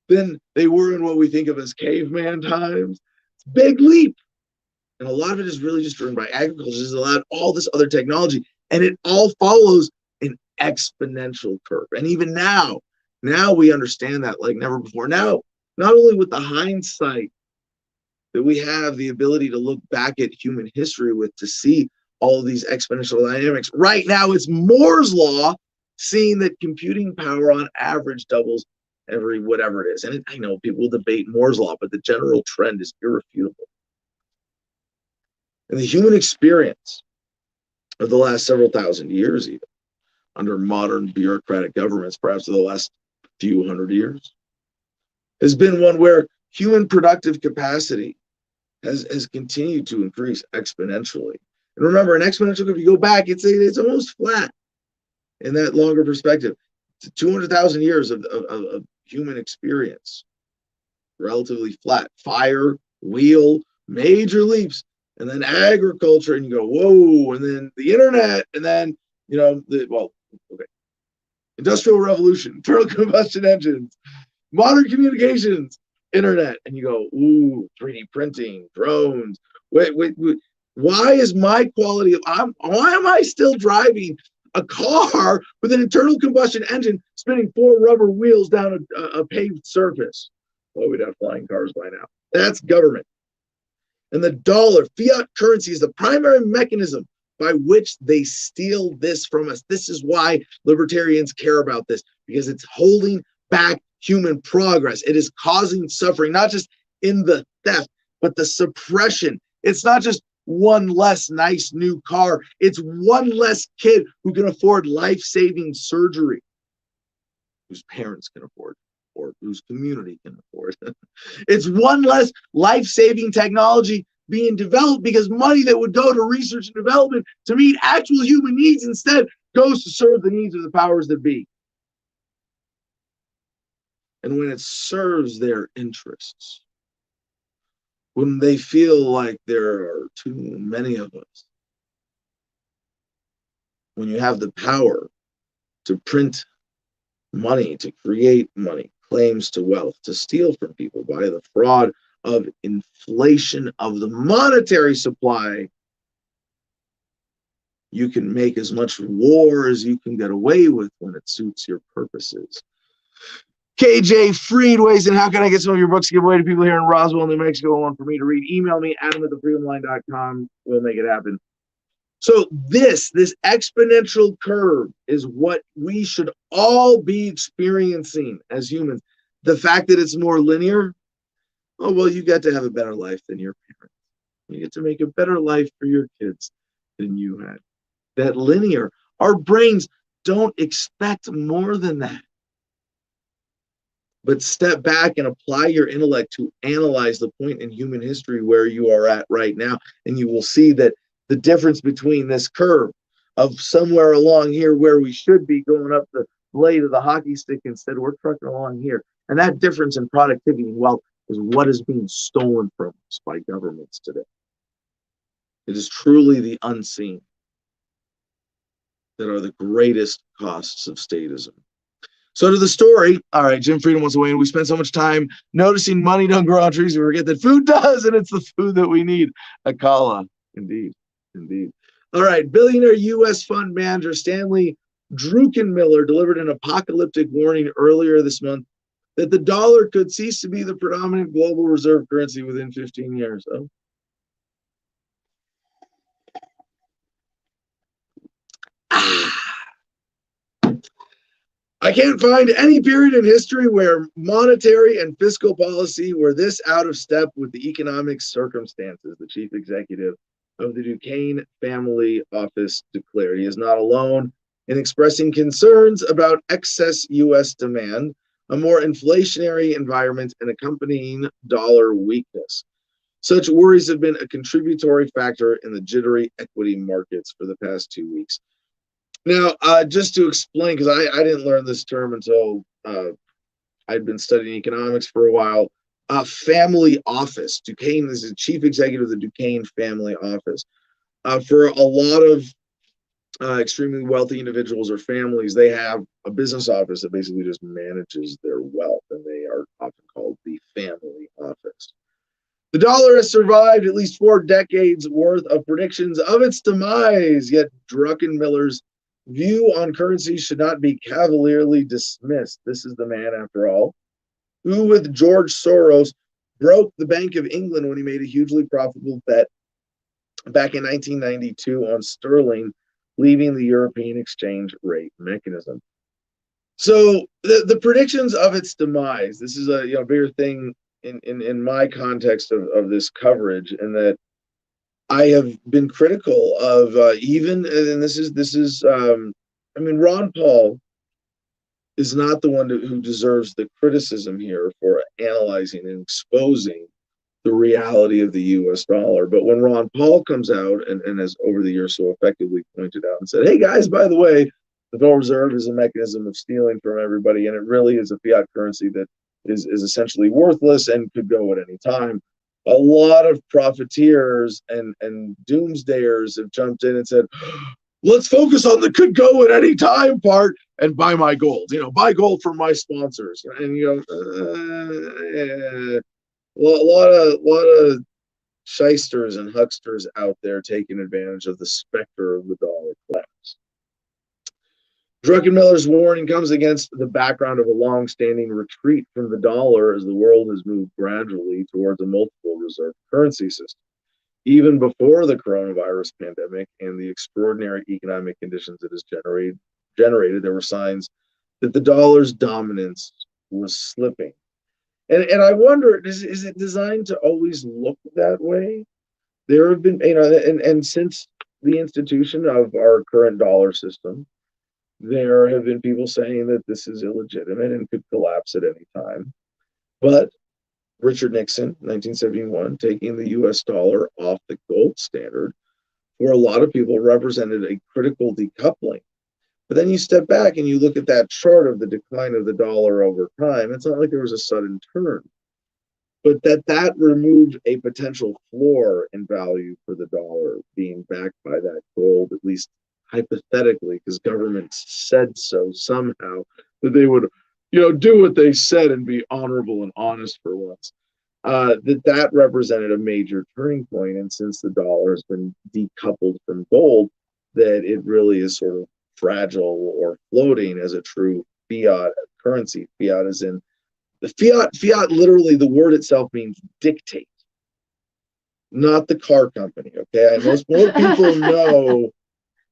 A: than they were in what we think of as caveman times. It's a big leap. And a lot of it is really just driven by agriculture. It's allowed all this other technology, and it all follows an exponential curve. And even now we understand that like never before. Now, not only with the hindsight that we have the ability to look back at human history with to see all of these exponential dynamics. Right now, it's Moore's law, seeing that computing power on average doubles every whatever it is. And I know people debate Moore's law, but the general trend is irrefutable. And the human experience of the last several thousand years, even under modern bureaucratic governments, perhaps of the last few hundred years, has been one where human productive capacity has continued to increase exponentially. And remember, an exponential, if you go back, it's almost flat in that longer perspective. It's 200,000 years of human experience, relatively flat. Fire, wheel, major leaps, and then agriculture, and you go, whoa, and then the internet, and then, industrial revolution, internal combustion engines, modern communications, internet, and you go, ooh, 3D printing, drones. Wait. Why is my quality why am I still driving a car with an internal combustion engine spinning 4 rubber wheels down a paved surface? Well, we'd have flying cars by now. That's government. And the dollar, fiat currency, is the primary mechanism by which they steal this from us. This is why libertarians care about this, because it's holding back human progress. It is causing suffering, not just in the theft, but the suppression. It's not just one less nice new car. It's one less kid who can afford life-saving surgery, whose parents can afford, or whose community can afford. It's one less life-saving technology being developed, because money that would go to research and development to meet actual human needs instead goes to serve the needs of the powers that be. And when it serves their interests, when they feel like there are too many of us, when you have the power to print money, to create money, claims to wealth, to steal from people by the fraud of inflation of the monetary supply, you can make as much war as you can get away with when it suits your purposes. KJ Friedways, and how can I get some of your books to give away to people here in Roswell, New Mexico? One for me to read. Email me, adam@thefreedomline.com. We'll make it happen. So this exponential curve is what we should all be experiencing as humans. The fact that it's more linear, oh, well, you got to have a better life than your parents. You get to make a better life for your kids than you had. That linear, our brains don't expect more than that. But step back and apply your intellect to analyze the point in human history where you are at right now, and you will see that the difference between this curve of somewhere along here where we should be going up the blade of the hockey stick, instead we're trucking along here, And that difference in productivity and wealth is what is being stolen from us by governments today. It is truly the unseen that are the greatest costs of statism. So to the story, all right, Jim Freedom wants to weigh in. We spend so much time noticing money don't grow on trees, we forget that food does, and it's the food that we need. Akala, indeed, indeed. All right, billionaire U.S. fund manager Stanley Druckenmiller delivered an apocalyptic warning earlier this month that the dollar could cease to be the predominant global reserve currency within 15 years. Oh. I can't find any period in history where monetary and fiscal policy were this out of step with the economic circumstances, the chief executive of the Duquesne Family Office declared. He is not alone in expressing concerns about excess U.S. demand, a more inflationary environment, and accompanying dollar weakness. Such worries have been a contributory factor in the jittery equity markets for the past 2 weeks. Now, just to explain, because I didn't learn this term until I'd been studying economics for a while. Family office. Duquesne is the chief executive of the Duquesne Family Office. For a lot of extremely wealthy individuals or families, they have a business office that basically just manages their wealth, and they are often called the family office. The dollar has survived at least 4 decades worth of predictions of its demise, yet Druckenmiller's view on currency should not be cavalierly dismissed. This is the man, after all, who with George Soros broke the Bank of England when he made a hugely profitable bet back in 1992 on sterling, leaving the European exchange rate mechanism. So the predictions of its demise, this is a bigger thing in my context of this coverage, and that I have been critical of even, and this is I mean, Ron Paul is not the one who deserves the criticism here for analyzing and exposing the reality of the U.S. dollar. But when Ron Paul comes out and has over the years so effectively pointed out and said, hey guys, by the way, the Federal Reserve is a mechanism of stealing from everybody, and it really is a fiat currency that is essentially worthless and could go at any time. A lot of profiteers and doomsdayers have jumped in and said, let's focus on the could go at any time part and buy my gold. Buy gold from my sponsors. And a lot of shysters and hucksters out there taking advantage of the specter of the dollar collapse. Druckenmiller's warning comes against the background of a long-standing retreat from the dollar as the world has moved gradually towards a multiple reserve currency system. Even before the coronavirus pandemic and the extraordinary economic conditions it has generated, there were signs that the dollar's dominance was slipping. And I wonder, is it designed to always look that way? There have been, and since the institution of our current dollar system, there have been people saying that this is illegitimate and could collapse at any time. But Richard Nixon, 1971, taking the US dollar off the gold standard, for a lot of people represented a critical decoupling. But then you step back and you look at that chart of the decline of the dollar over time. It's not like there was a sudden turn, but that removed a potential floor in value for the dollar being backed by that gold, at least hypothetically, because governments said so somehow, that they would do what they said and be honorable and honest for once. That represented a major turning point. And since the dollar has been decoupled from gold, that it really is sort of fragile or floating as a true fiat currency. Fiat is in the fiat literally, the word itself means dictate, not the car company. Okay. And most more people know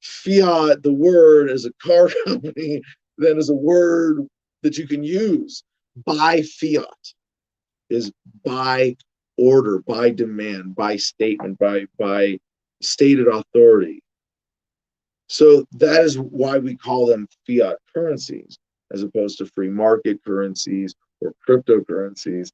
A: fiat, the word, as a car company than as a word that you can use. By fiat is by order, by demand, by statement, by stated authority. So that is why we call them fiat currencies, as opposed to free market currencies or cryptocurrencies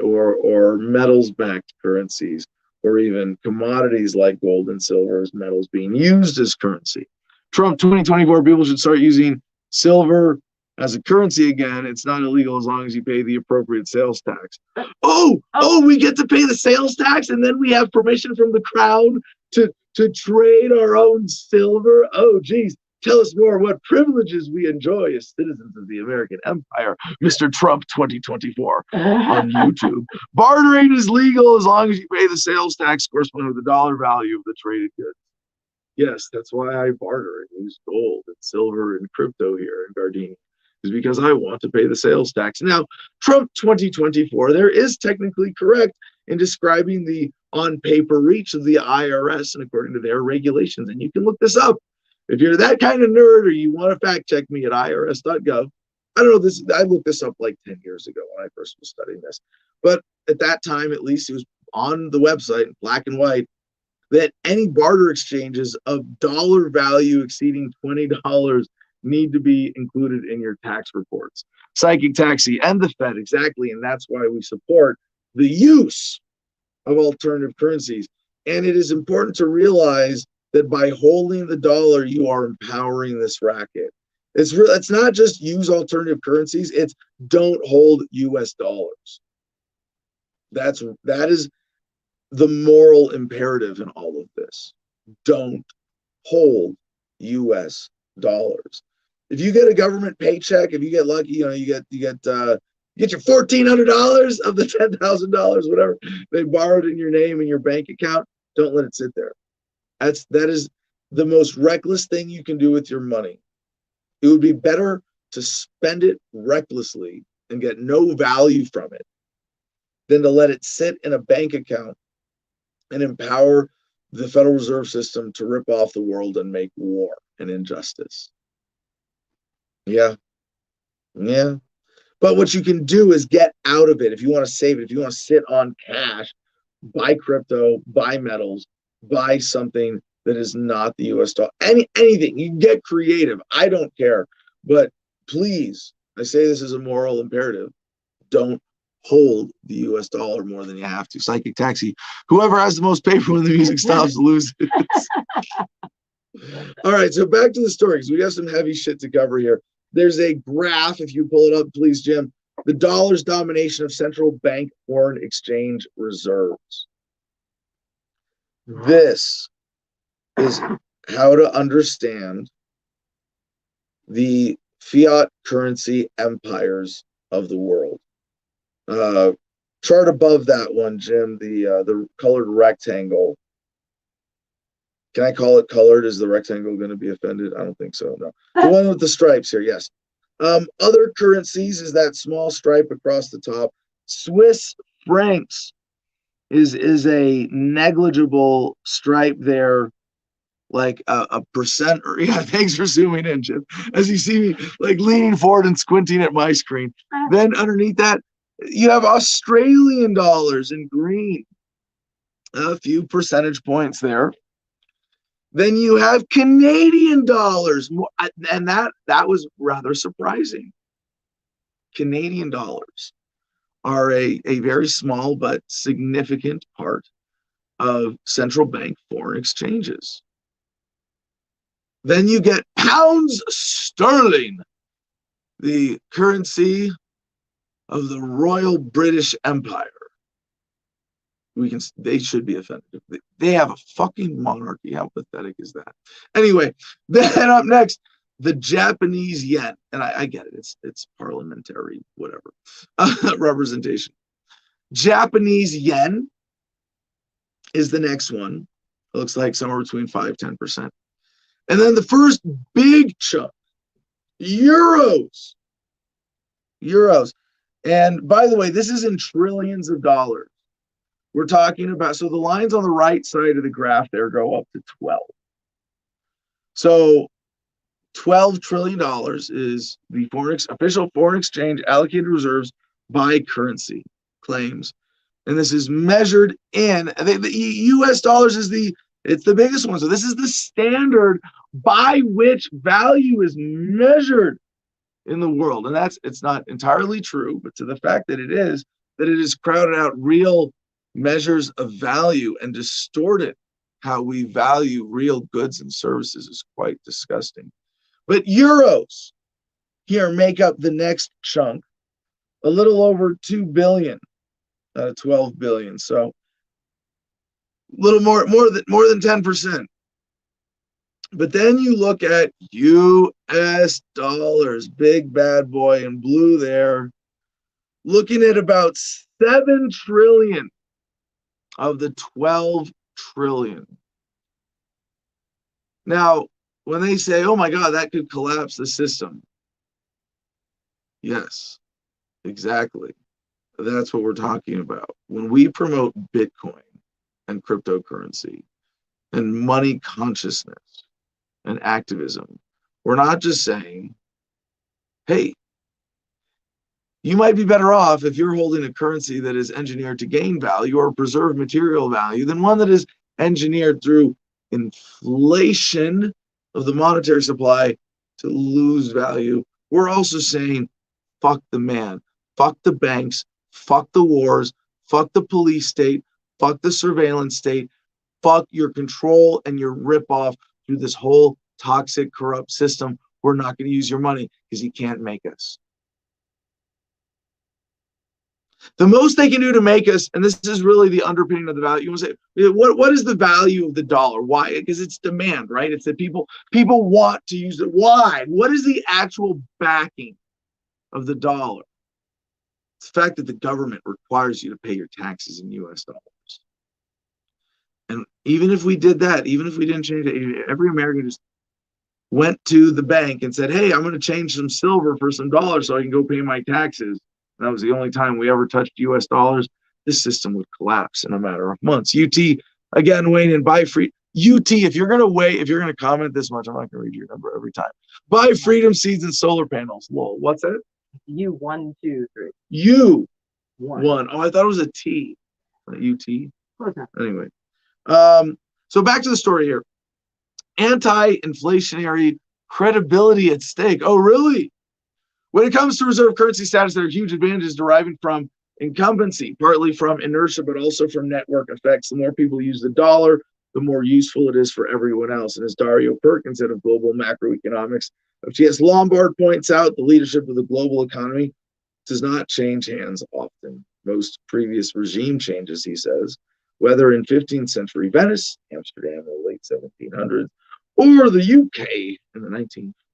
A: or metals-backed currencies, or even commodities like gold and silver as metals being used as currency. Trump 2024, people should start using silver As a currency, again, it's not illegal as long as you pay the appropriate sales tax. Oh, we get to pay the sales tax, and then we have permission from the crown to trade our own silver. Oh, geez. Tell us more what privileges we enjoy as citizens of the American Empire, Mr. Trump 2024 on YouTube. Bartering is legal as long as you pay the sales tax corresponding with the dollar value of the traded goods. Yes, that's why I barter and use gold and silver and crypto here in Gardini, is because I want to pay the sales tax. Now, Trump 2024, there is technically correct in describing the on-paper reach of the IRS and according to their regulations, and you can look this up. If you're that kind of nerd or you want to fact check me at irs.gov, I don't know this. I looked this up like 10 years ago when I first was studying this, but at that time, at least, it was on the website in black and white that any barter exchanges of dollar value exceeding $20 need to be included in your tax reports. Psychic Taxi and the Fed, exactly, and that's why we support the use of alternative currencies. And it is important to realize that by holding the dollar, you are empowering this racket. It's not just use alternative currencies, it's don't hold US dollars. That is the moral imperative in all of this. Don't hold US dollars. If you get a government paycheck, if you get lucky, you get your $1,400 of the $10,000, whatever they borrowed in your name in your bank account. Don't let it sit there. That is the most reckless thing you can do with your money. It would be better to spend it recklessly and get no value from it than to let it sit in a bank account and empower the Federal Reserve System to rip off the world and make war and injustice. Yeah. But what you can do is get out of it. If you want to save it, if you want to sit on cash, buy crypto, buy metals, buy something that is not the US dollar. Anything. You can get creative. I don't care. But please, I say this as a moral imperative. Don't hold the US dollar more than you have to. Psychic Taxi. Whoever has the most paper when the music stops loses. All right, so back to the story, because we got some heavy shit to cover here. There's a graph, if you pull it up, please, Jim. The dollar's domination of central bank foreign exchange reserves. This is how to understand the fiat currency empires of the world. Chart above that one, Jim, the colored rectangle. Can I call it colored? Is the rectangle going to be offended? I don't think so. No. The one with the stripes here, yes. Other currencies is that small stripe across the top. Swiss francs is a negligible stripe there, like a percent. Or yeah, thanks for zooming in, Jim. As you see me like leaning forward and squinting at my screen. Then underneath that, you have Australian dollars in green. A few percentage points there. Then you have Canadian dollars, and that was rather surprising. Canadian dollars are a very small but significant part of central bank foreign exchanges. Then you get pounds sterling, the currency of the Royal British Empire. They should be offended. They have a fucking monarchy. How pathetic is that? Anyway, then up next, the Japanese yen. And I get it. It's parliamentary, whatever, representation. Japanese yen is the next one. It looks like somewhere between 5-10%. And then the first big chunk, euros. And by the way, this is in trillions of dollars. We're talking about, so the lines on the right side of the graph there go up to 12. So $12 trillion is the official foreign exchange allocated reserves by currency claims. And this is measured in, the US dollars it's the biggest one. So this is the standard by which value is measured in the world. And it's not entirely true, but to the fact that it is crowded out real measures of value and distorted how we value real goods and services is quite disgusting. But euros here make up the next chunk, a little over 2 billion out of 12 billion. So a little more than 10%. But then you look at US dollars, big bad boy in blue there, looking at about 7 trillion of the 12 trillion. Now, when they say, oh my God, that could collapse the system. Yes, exactly. That's what we're talking about. When we promote Bitcoin and cryptocurrency and money consciousness and activism, we're not just saying, hey, you might be better off if you're holding a currency that is engineered to gain value or preserve material value than one that is engineered through inflation of the monetary supply to lose value. We're also saying, fuck the man, fuck the banks, fuck the wars, fuck the police state, fuck the surveillance state, fuck your control and your ripoff through this whole toxic, corrupt system. We're not going to use your money because you can't make us. The most they can do to make us, and this is really the underpinning of the value. You want to say, what is the value of the dollar? Why? Because it's demand, right? It's that people want to use it. Why? What is the actual backing of the dollar? It's the fact that the government requires you to pay your taxes in US dollars. And even if we did that, even if we didn't change it, every American just went to the bank and said, hey, I'm going to change some silver for some dollars so I can go pay my taxes. That was the only time we ever touched US dollars. This system would collapse in a matter of months. UT, again, Wayne, and buy free. UT, if you're going to comment this much, I'm not going to read your number every time. Buy freedom seeds and solar panels. Lol. What's that?
B: U123.
A: U one. Oh, I thought it was a T. UT. Anyway. So back to the story here. Anti-inflationary credibility at stake. Oh, really? When it comes to reserve currency status, there are huge advantages deriving from incumbency, partly from inertia, but also from network effects. The more people use the dollar, the more useful it is for everyone else. And as Dario Perkins, head of global macroeconomics of TS Lombard, points out, the leadership of the global economy does not change hands often. Most previous regime changes, he says, whether in 15th century Venice, Amsterdam in the late 1700s, or the UK in the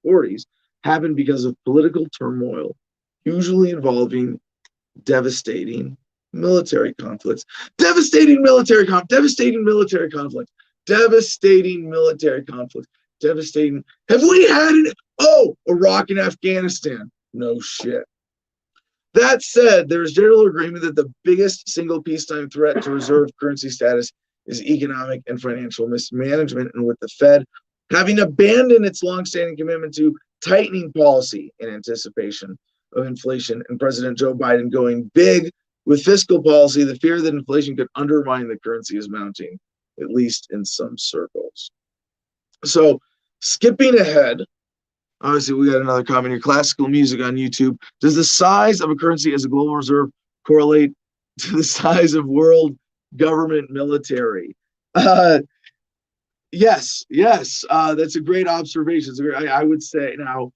A: 1940s, happened because of political turmoil, usually involving devastating military conflicts. Devastating military conflicts. Have we had it? Oh, Iraq and Afghanistan. No shit. That said, there is general agreement that the biggest single peacetime threat to reserve currency status is economic and financial mismanagement, and with the Fed having abandoned its longstanding commitment to tightening policy in anticipation of inflation, and President Joe Biden going big with fiscal policy, the fear that inflation could undermine the currency is mounting, at least in some circles. So, skipping ahead, obviously we got another comment here. Classical music on YouTube. Does the size of a currency as a global reserve correlate to the size of world government military? Yes. That's a great observation. I would say now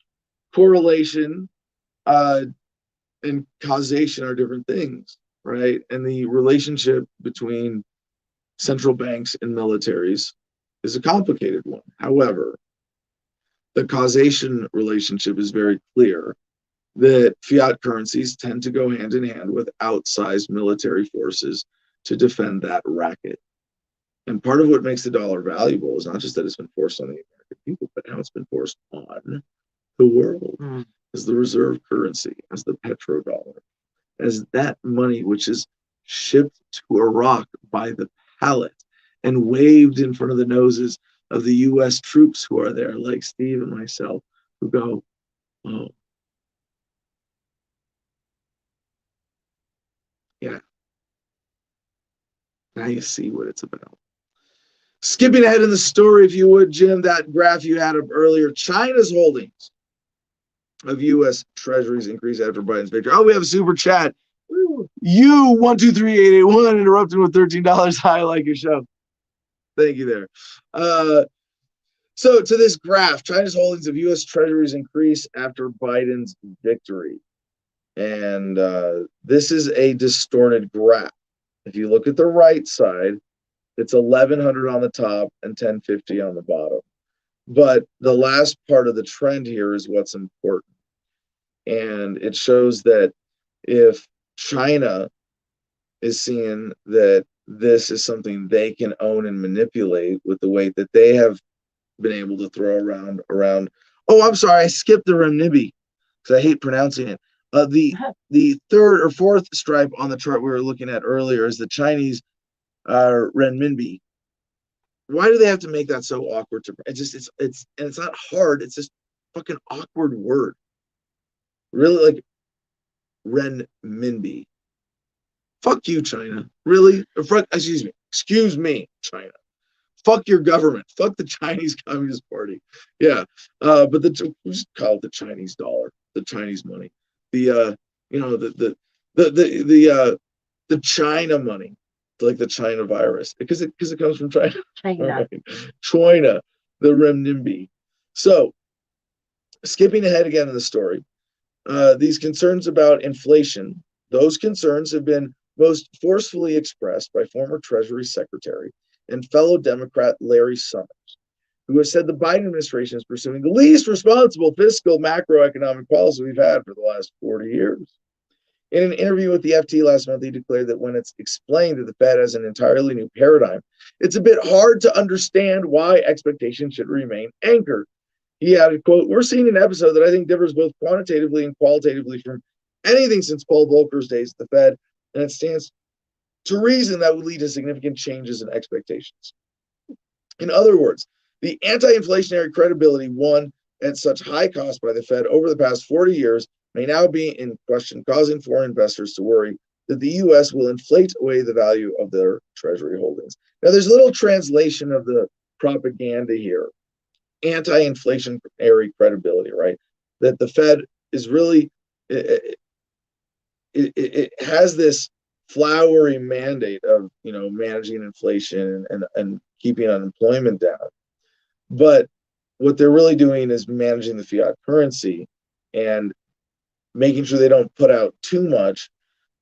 A: correlation and causation are different things, right? And the relationship between central banks and militaries is a complicated one. However, the causation relationship is very clear that fiat currencies tend to go hand in hand with outsized military forces to defend that racket. And part of what makes the dollar valuable is not just that it's been forced on the American people, but how it's been forced on the world as the reserve currency, as the petrodollar, as that money which is shipped to Iraq by the pallet and waved in front of the noses of the U.S. troops who are there, like Steve and myself, who go, oh, yeah. Now you see what it's about. Skipping ahead in the story, if you would, Jim, that graph you had up earlier, China's holdings of U.S. Treasuries increased after Biden's victory. Oh, we have a super chat. You 123881 interrupted with $13. Hi, I like your show. Thank you there. So to this graph, China's holdings of U.S. treasuries increase after Biden's victory. And this is a distorted graph. If you look at the right side, it's 1100 on the top and 1050 on the bottom. But the last part of the trend here is what's important. And it shows that if China is seeing that this is something they can own and manipulate with the weight that they have been able to throw around. Oh, I'm sorry, I skipped the renminbi because I hate pronouncing it. The third or fourth stripe on the chart we were looking at earlier is the Chinese renminbi. Why do they have to make that so awkward to? It's not hard. It's just fucking awkward word. Really, like renminbi. Fuck you, China. Really? Excuse me, China. Fuck your government. Fuck the Chinese Communist Party. Yeah, but we just call it the Chinese dollar, the Chinese money. The the China money, like the China virus, because it comes from China.
B: China.
A: China, the renminbi. So, skipping ahead again in the story, these concerns about inflation, those concerns have been most forcefully expressed by former Treasury Secretary and fellow Democrat Larry Summers, who has said the Biden administration is pursuing the least responsible fiscal macroeconomic policy we've had for the last 40 years. In an interview with the FT last month, he declared that when it's explained that the Fed has an entirely new paradigm, it's a bit hard to understand why expectations should remain anchored. He added, quote, "We're seeing an episode that I think differs both quantitatively and qualitatively from anything since Paul Volcker's days at the Fed, and it stands to reason that would lead to significant changes in expectations." In other words, the anti-inflationary credibility won at such high cost by the Fed over the past 40 years may now be in question, causing foreign investors to worry that the U.S. will inflate away the value of their treasury holdings. Now, there's a little translation of the propaganda here. Anti-inflationary credibility, right? That the Fed is really, it has this flowery mandate of, managing inflation and keeping unemployment down. But what they're really doing is managing the fiat currency and making sure they don't put out too much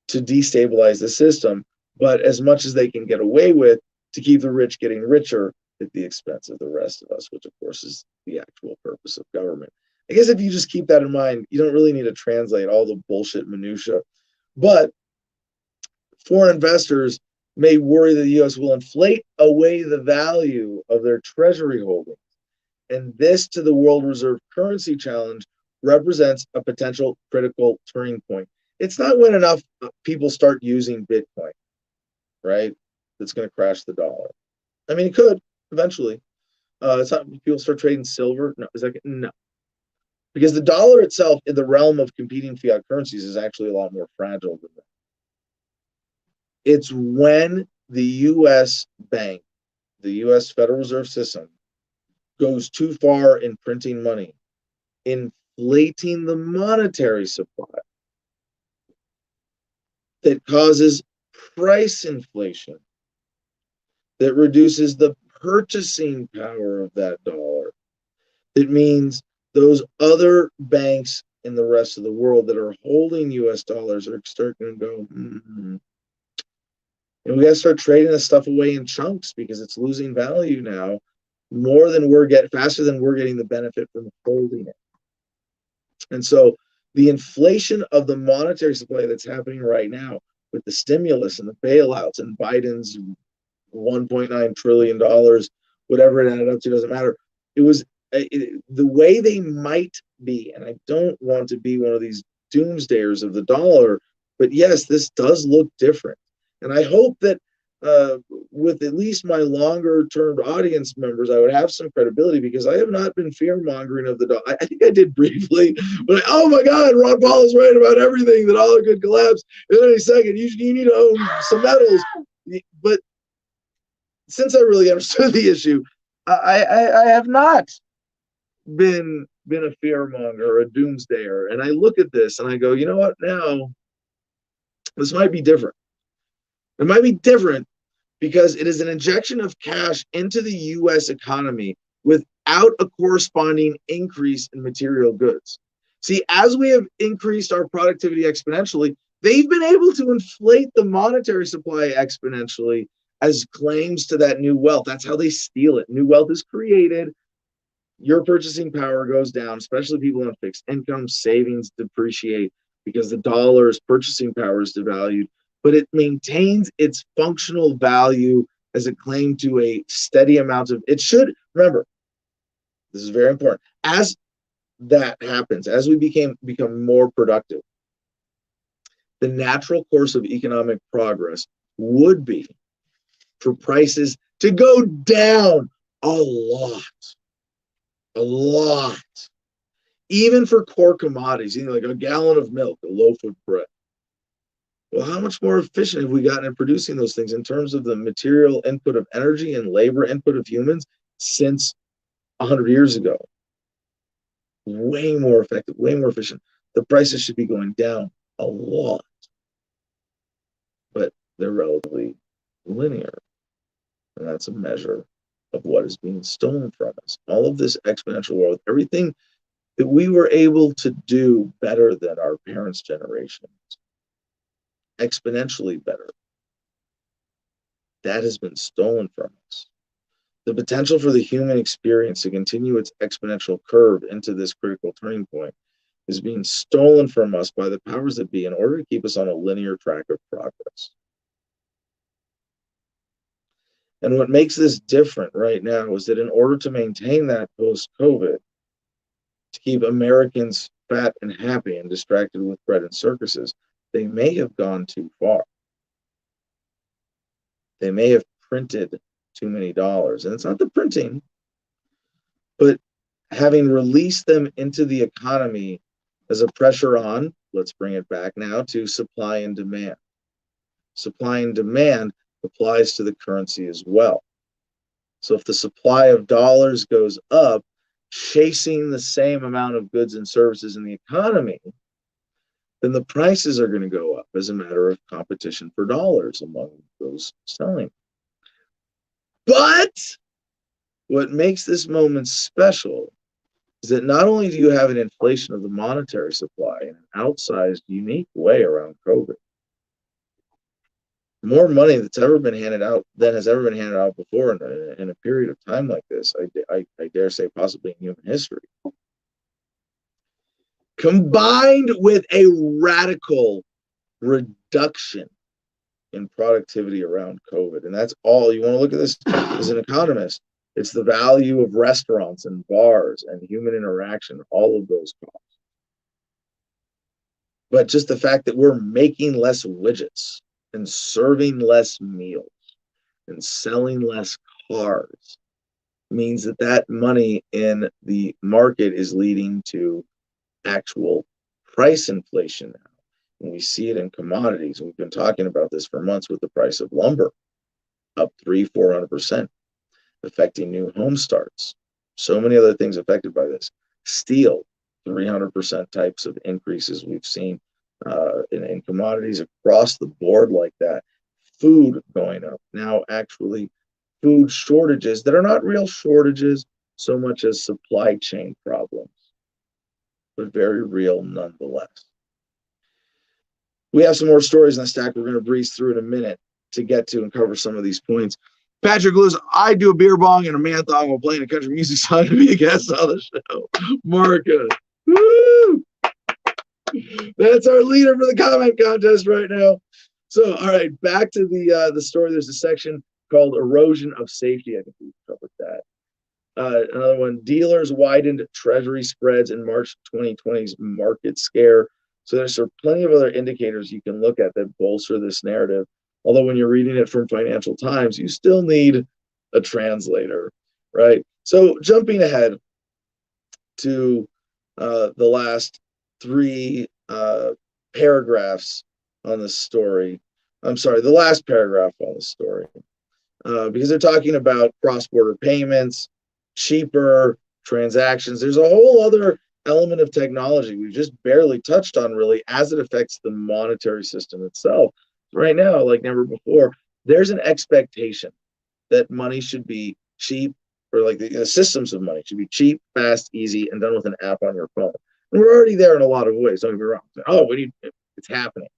A: to destabilize the system, but as much as they can get away with to keep the rich getting richer at the expense of the rest of us, which of course is the actual purpose of government. I guess if you just keep that in mind, you don't really need to translate all the bullshit minutia. But foreign investors may worry that the U.S. will inflate away the value of their treasury holdings. And this, to the world reserve currency challenge, represents a potential critical turning point. It's not when enough people start using Bitcoin, right, that's going to crash the dollar. I mean, it could eventually. It's not when people start trading silver. No. Because the dollar itself, in the realm of competing fiat currencies, is actually a lot more fragile than that. It's when the U.S. bank, the U.S. Federal Reserve System, goes too far in printing money, inflating the monetary supply, that causes price inflation, that reduces the purchasing power of that dollar. It means those other banks in the rest of the world that are holding U.S. dollars are starting to go, And we got to start trading this stuff away in chunks because it's losing value now faster than we're getting the benefit from holding it. And so the inflation of the monetary supply that's happening right now with the stimulus and the bailouts and Biden's $1.9 trillion, whatever it added up to, doesn't matter. It was the way they might be, and I don't want to be one of these doomsdayers of the dollar, but yes, this does look different. And I hope that with at least my longer-term audience members, I would have some credibility because I have not been fear-mongering of the dollar. I think I did briefly, but oh my God, Ron Paul is right about everything. The dollar could collapse in any second. You need to own some metals. But since I really understood the issue, I have not been a fear-monger or a doomsdayer. And I look at this and I go, you know what, now this might be different. It might be different because it is an injection of cash into the U.S. economy with without a corresponding increase in material goods. See, as we have increased our productivity exponentially, they've been able to inflate the monetary supply exponentially as claims to that new wealth. That's how they steal it. New wealth is created. Your purchasing power goes down, especially people on fixed income. Savings depreciate because the dollar's purchasing power is devalued, but it maintains its functional value as a claim to a steady amount of, it should, remember, this is very important. As that happens, as we become more productive, the natural course of economic progress would be for prices to go down a lot. A lot. Even for core commodities, like a gallon of milk, a loaf of bread. Well, how much more efficient have we gotten at producing those things in terms of the material input of energy and labor input of humans since 100 years ago? Way more effective, way more efficient. The prices should be going down a lot, but they're relatively linear. And that's a measure of what is being stolen from us. All of this exponential growth, everything that we were able to do better than our parents' generations, exponentially better, that has been stolen from us. The potential for the human experience to continue its exponential curve into this critical turning point is being stolen from us by the powers that be in order to keep us on a linear track of progress. And what makes this different right now is that in order to maintain that post-COVID, to keep Americans fat and happy and distracted with bread and circuses, they may have gone too far. They may have printed too many dollars. And it's not the printing, but having released them into the economy as a pressure on, let's bring it back now to supply and demand. Supply and demand applies to the currency as well. So if the supply of dollars goes up, chasing the same amount of goods and services in the economy, then the prices are going to go up as a matter of competition for dollars among those selling. But what makes this moment special is that not only do you have an inflation of the monetary supply in an outsized, unique way around COVID, more money that's ever been handed out than has ever been handed out before in a period of time like this, I dare say possibly in human history, combined with a radical reduction in productivity around COVID. And that's all. You want to look at this as an economist, it's the value of restaurants and bars and human interaction, all of those costs. But just the fact that we're making less widgets and serving less meals and selling less cars means that that money in the market is leading to actual price inflation now. And we see it in commodities. We've been talking about this for months with the price of lumber up 300-400%, affecting new home starts. So many other things affected by this. Steel, 300% types of increases we've seen in commodities across the board like that. Food going up. Now actually food shortages that are not real shortages so much as supply chain problems, but very real nonetheless. We have some more stories in the stack we're going to breeze through in a minute to get to and cover some of these points. Patrick Lewis, I do a beer bong and a man thong while playing a country music song to be a guest on the show. Marcus. Woo! That's our leader for the comment contest right now. So, all right, back to the story. There's a section called erosion of safety. I think we covered that. Another one, dealers widened treasury spreads in March 2020's market scare. So there's plenty of other indicators you can look at that bolster this narrative. Although when you're reading it from Financial Times, you still need a translator, right? So jumping ahead to the last three paragraphs on the story. I'm sorry, the last paragraph on the story. Because they're talking about cross-border payments, cheaper transactions. There's a whole other element of technology we've just barely touched on really as it affects the monetary system itself. Right now, like never before, there's an expectation that money should be cheap or like the systems of money should be cheap, fast, easy, and done with an app on your phone. And we're already there in a lot of ways. Don't get me wrong. Oh, it's happening.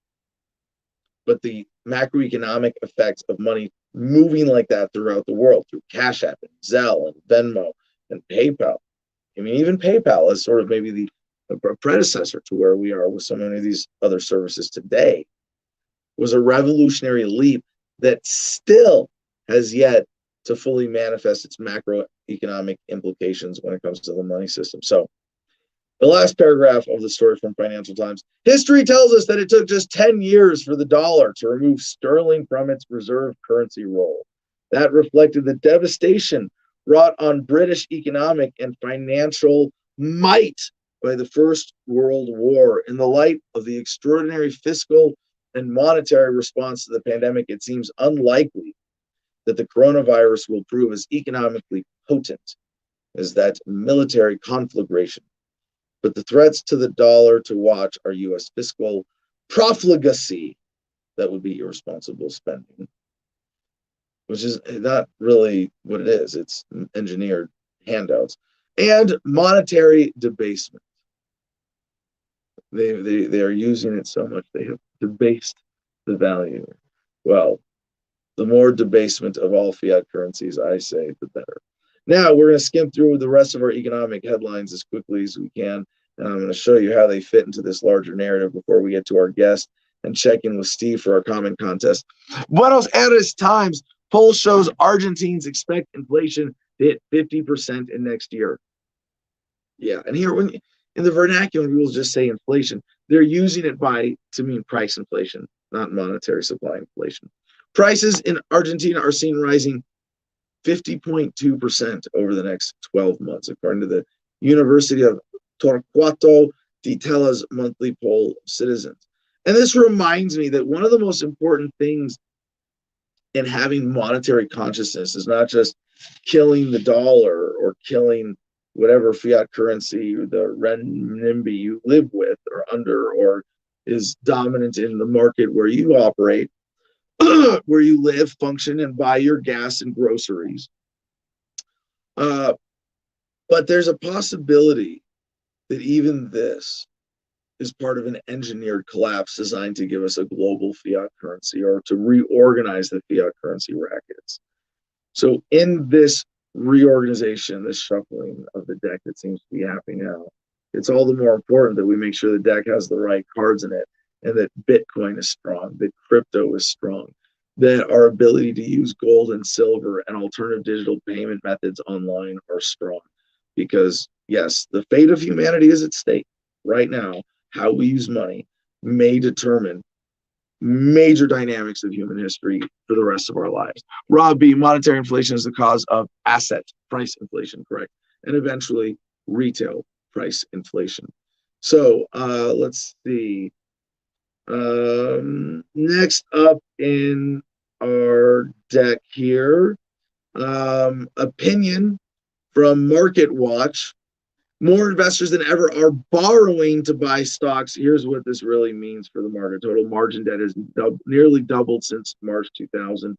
A: But the macroeconomic effects of money moving like that throughout the world through Cash App and Zelle and Venmo and PayPal. I mean, even PayPal is sort of maybe the predecessor to where we are with so many of these other services today, was a revolutionary leap that still has yet to fully manifest its macroeconomic implications when it comes to the money system. So the last paragraph of the story from Financial Times. History tells us that it took just 10 years for the dollar to remove sterling from its reserve currency role. That reflected the devastation wrought on British economic and financial might by the First World War. In the light of the extraordinary fiscal and monetary response to the pandemic, it seems unlikely that the coronavirus will prove as economically potent as that military conflagration. But the threats to the dollar to watch are U.S. fiscal profligacy, that would be irresponsible spending, which is not really what it is. It's engineered handouts, and monetary debasement. They are using it so much they have debased the value. Well, the more debasement of all fiat currencies, I say, the better. Now we're going to skim through the rest of our economic headlines as quickly as we can, and I'm going to show you how they fit into this larger narrative before we get to our guest and check in with Steve for our comment contest. Buenos Aires Times poll shows Argentines expect inflation to hit 50% in next year. Yeah, and here in the vernacular, we will just say inflation. They're using it to mean price inflation, not monetary supply inflation. Prices in Argentina are seen rising 50.2% over the next 12 months, according to the University of Torquato de Tela's monthly poll of citizens. And this reminds me that one of the most important things in having monetary consciousness is not just killing the dollar or killing whatever fiat currency, the renminbi you live with or under, or is dominant in the market where you operate, where you live, function, and buy your gas and groceries. But there's a possibility that even this is part of an engineered collapse designed to give us a global fiat currency or to reorganize the fiat currency rackets. So in this reorganization, this shuffling of the deck that seems to be happening now, it's all the more important that we make sure the deck has the right cards in it, and that Bitcoin is strong, that crypto is strong, that our ability to use gold and silver and alternative digital payment methods online are strong. Because yes, the fate of humanity is at stake right now. How we use money may determine major dynamics of human history for the rest of our lives. Rob B, monetary inflation is the cause of asset price inflation, correct? And eventually retail price inflation. So let's see. Next up in our deck here, opinion from Market Watch. More investors than ever are borrowing to buy stocks. Here's what this really means for the market. Total margin debt has nearly doubled since March 2000.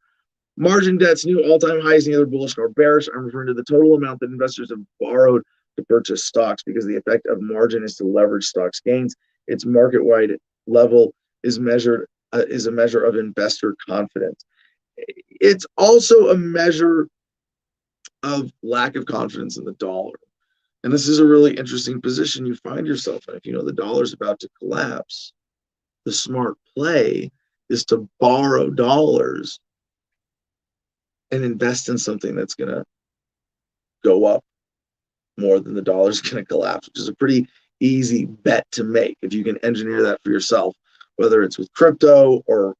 A: Margin debt's new all-time high is neither bullish nor bearish. I'm referring to the total amount that investors have borrowed to purchase stocks, because the effect of margin is to leverage stocks gains. Its market-wide level is a measure of investor confidence. It's also a measure of lack of confidence in the dollar. And this is a really interesting position you find yourself in. If you know the dollar's about to collapse, the smart play is to borrow dollars and invest in something that's going to go up more than the dollar's going to collapse, which is a pretty easy bet to make if you can engineer that for yourself, whether it's with crypto or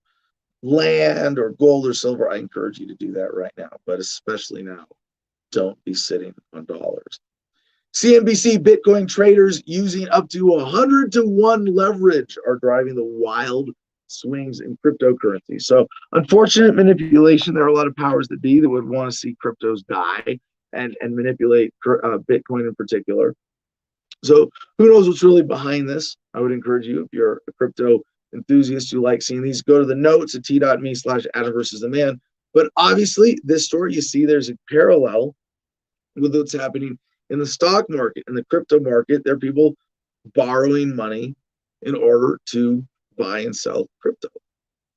A: land or gold or silver. I encourage you to do that right now, but especially now, don't be sitting on dollars. CNBC, Bitcoin traders using up to 100-to-1 leverage are driving the wild swings in cryptocurrency. So unfortunate manipulation. There are a lot of powers that be that would want to see cryptos die and manipulate Bitcoin in particular. So who knows what's really behind this? I would encourage you, if you're a crypto enthusiast who like seeing these, go to the notes at t.me/Adam versus the man. But obviously, this story, you see there's a parallel with what's happening in the stock market. In the crypto market, there are people borrowing money in order to buy and sell crypto.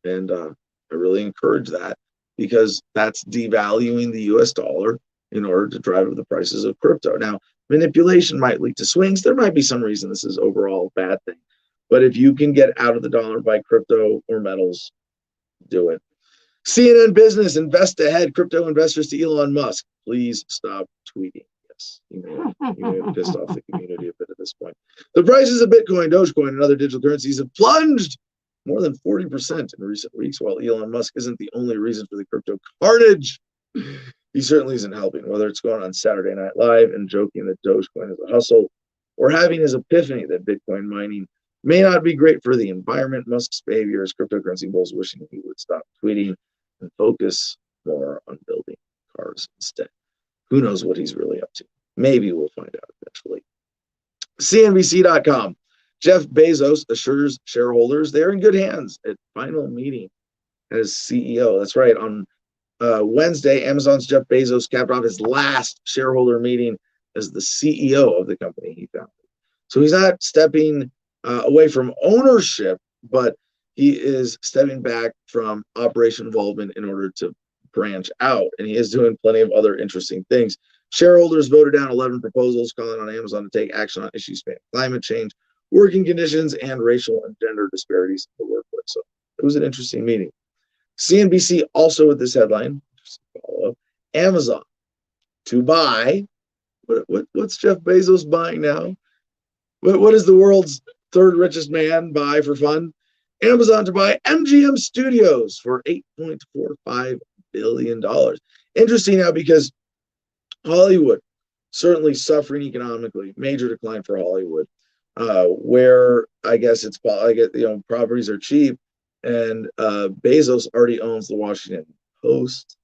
A: And I really encourage that, because that's devaluing the US dollar in order to drive up the prices of crypto. Now, manipulation might lead to swings. There might be some reason this is overall a bad thing. But if you can get out of the dollar by crypto or metals, do it. CNN Business, invest ahead, crypto investors to Elon Musk. Please stop tweeting. Yes, you may have pissed off the community a bit at this point. The prices of Bitcoin, Dogecoin, and other digital currencies have plunged more than 40% in recent weeks, while Elon Musk isn't the only reason for the crypto carnage. He certainly isn't helping, whether it's going on Saturday Night Live and joking that Dogecoin is a hustle, or having his epiphany that Bitcoin mining may not be great for the environment. Musk's behavior as cryptocurrency bulls wishing he would stop tweeting and focus more on building cars instead. Who knows what he's really up to? Maybe we'll find out eventually. CNBC.com. Jeff Bezos assures shareholders they're in good hands at final meeting as CEO. That's right. On Wednesday, Amazon's Jeff Bezos capped off his last shareholder meeting as the CEO of the company he founded. So he's not stepping away from ownership, but he is stepping back from operation involvement in order to branch out. And he is doing plenty of other interesting things. Shareholders voted down 11 proposals calling on Amazon to take action on issues spanning climate change, working conditions, and racial and gender disparities in the workplace. So it was an interesting meeting. CNBC also with this headline, Amazon to buy. What's Jeff Bezos buying now? What does the world's third richest man buy for fun? Amazon to buy MGM Studios for $8.45 billion. Interesting now, because Hollywood certainly suffering economically, major decline for Hollywood, where I guess properties are cheap, and Bezos already owns the Washington Post,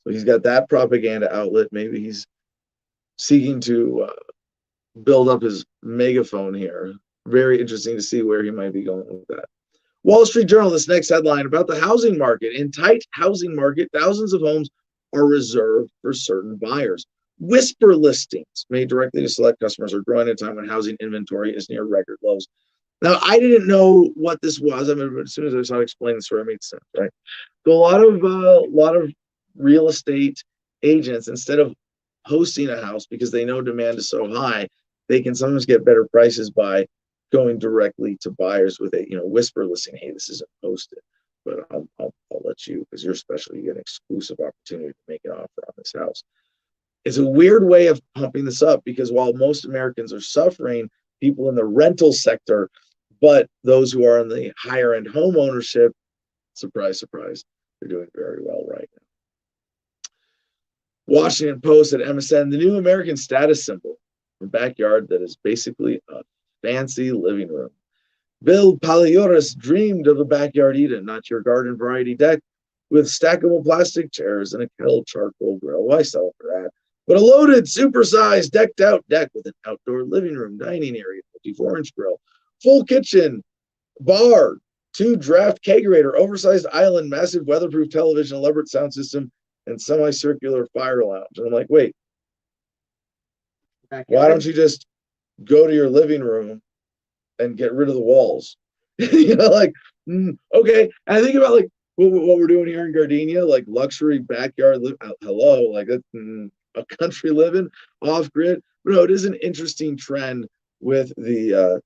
A: so he's got that propaganda outlet. Maybe he's seeking to build up his megaphone here. Very interesting to see where he might be going with that. Wall Street Journal, this next headline about the housing market. In tight housing market, thousands of homes are reserved for certain buyers. Whisper listings made directly to select customers are growing at a time when housing inventory is near record lows. Now, I didn't know what this was. I mean, as soon as I saw it explain the story, it made sense, right? So a lot of real estate agents, instead of hosting a house because they know demand is so high, they can sometimes get better prices by going directly to buyers with a whisper listing. Hey, this isn't posted, but I'll let you, because you're special, you get an exclusive opportunity to make an offer on this house. It's a weird way of pumping this up, because while most Americans are suffering, people in the rental sector, but those who are in the higher end home ownership, surprise, surprise, they're doing very well right now. Washington Post at MSN, the new American status symbol, a backyard that is basically a fancy living room. Bill Palioris dreamed of a backyard Eden, not your garden variety deck with stackable plastic chairs and a kettle charcoal grill. Why sell for that? But a loaded, supersized, decked out deck with an outdoor living room, dining area, 54-inch grill, full kitchen, bar, 2 draft kegerator, oversized island, massive weatherproof television, elaborate sound system, and semicircular fire lounge. And I'm like, wait, why don't you just go to your living room and get rid of the walls? Okay. And I think about like what we're doing here in Gardenia, like luxury backyard. Hello, like that's a country living off grid. But no, it is an interesting trend with the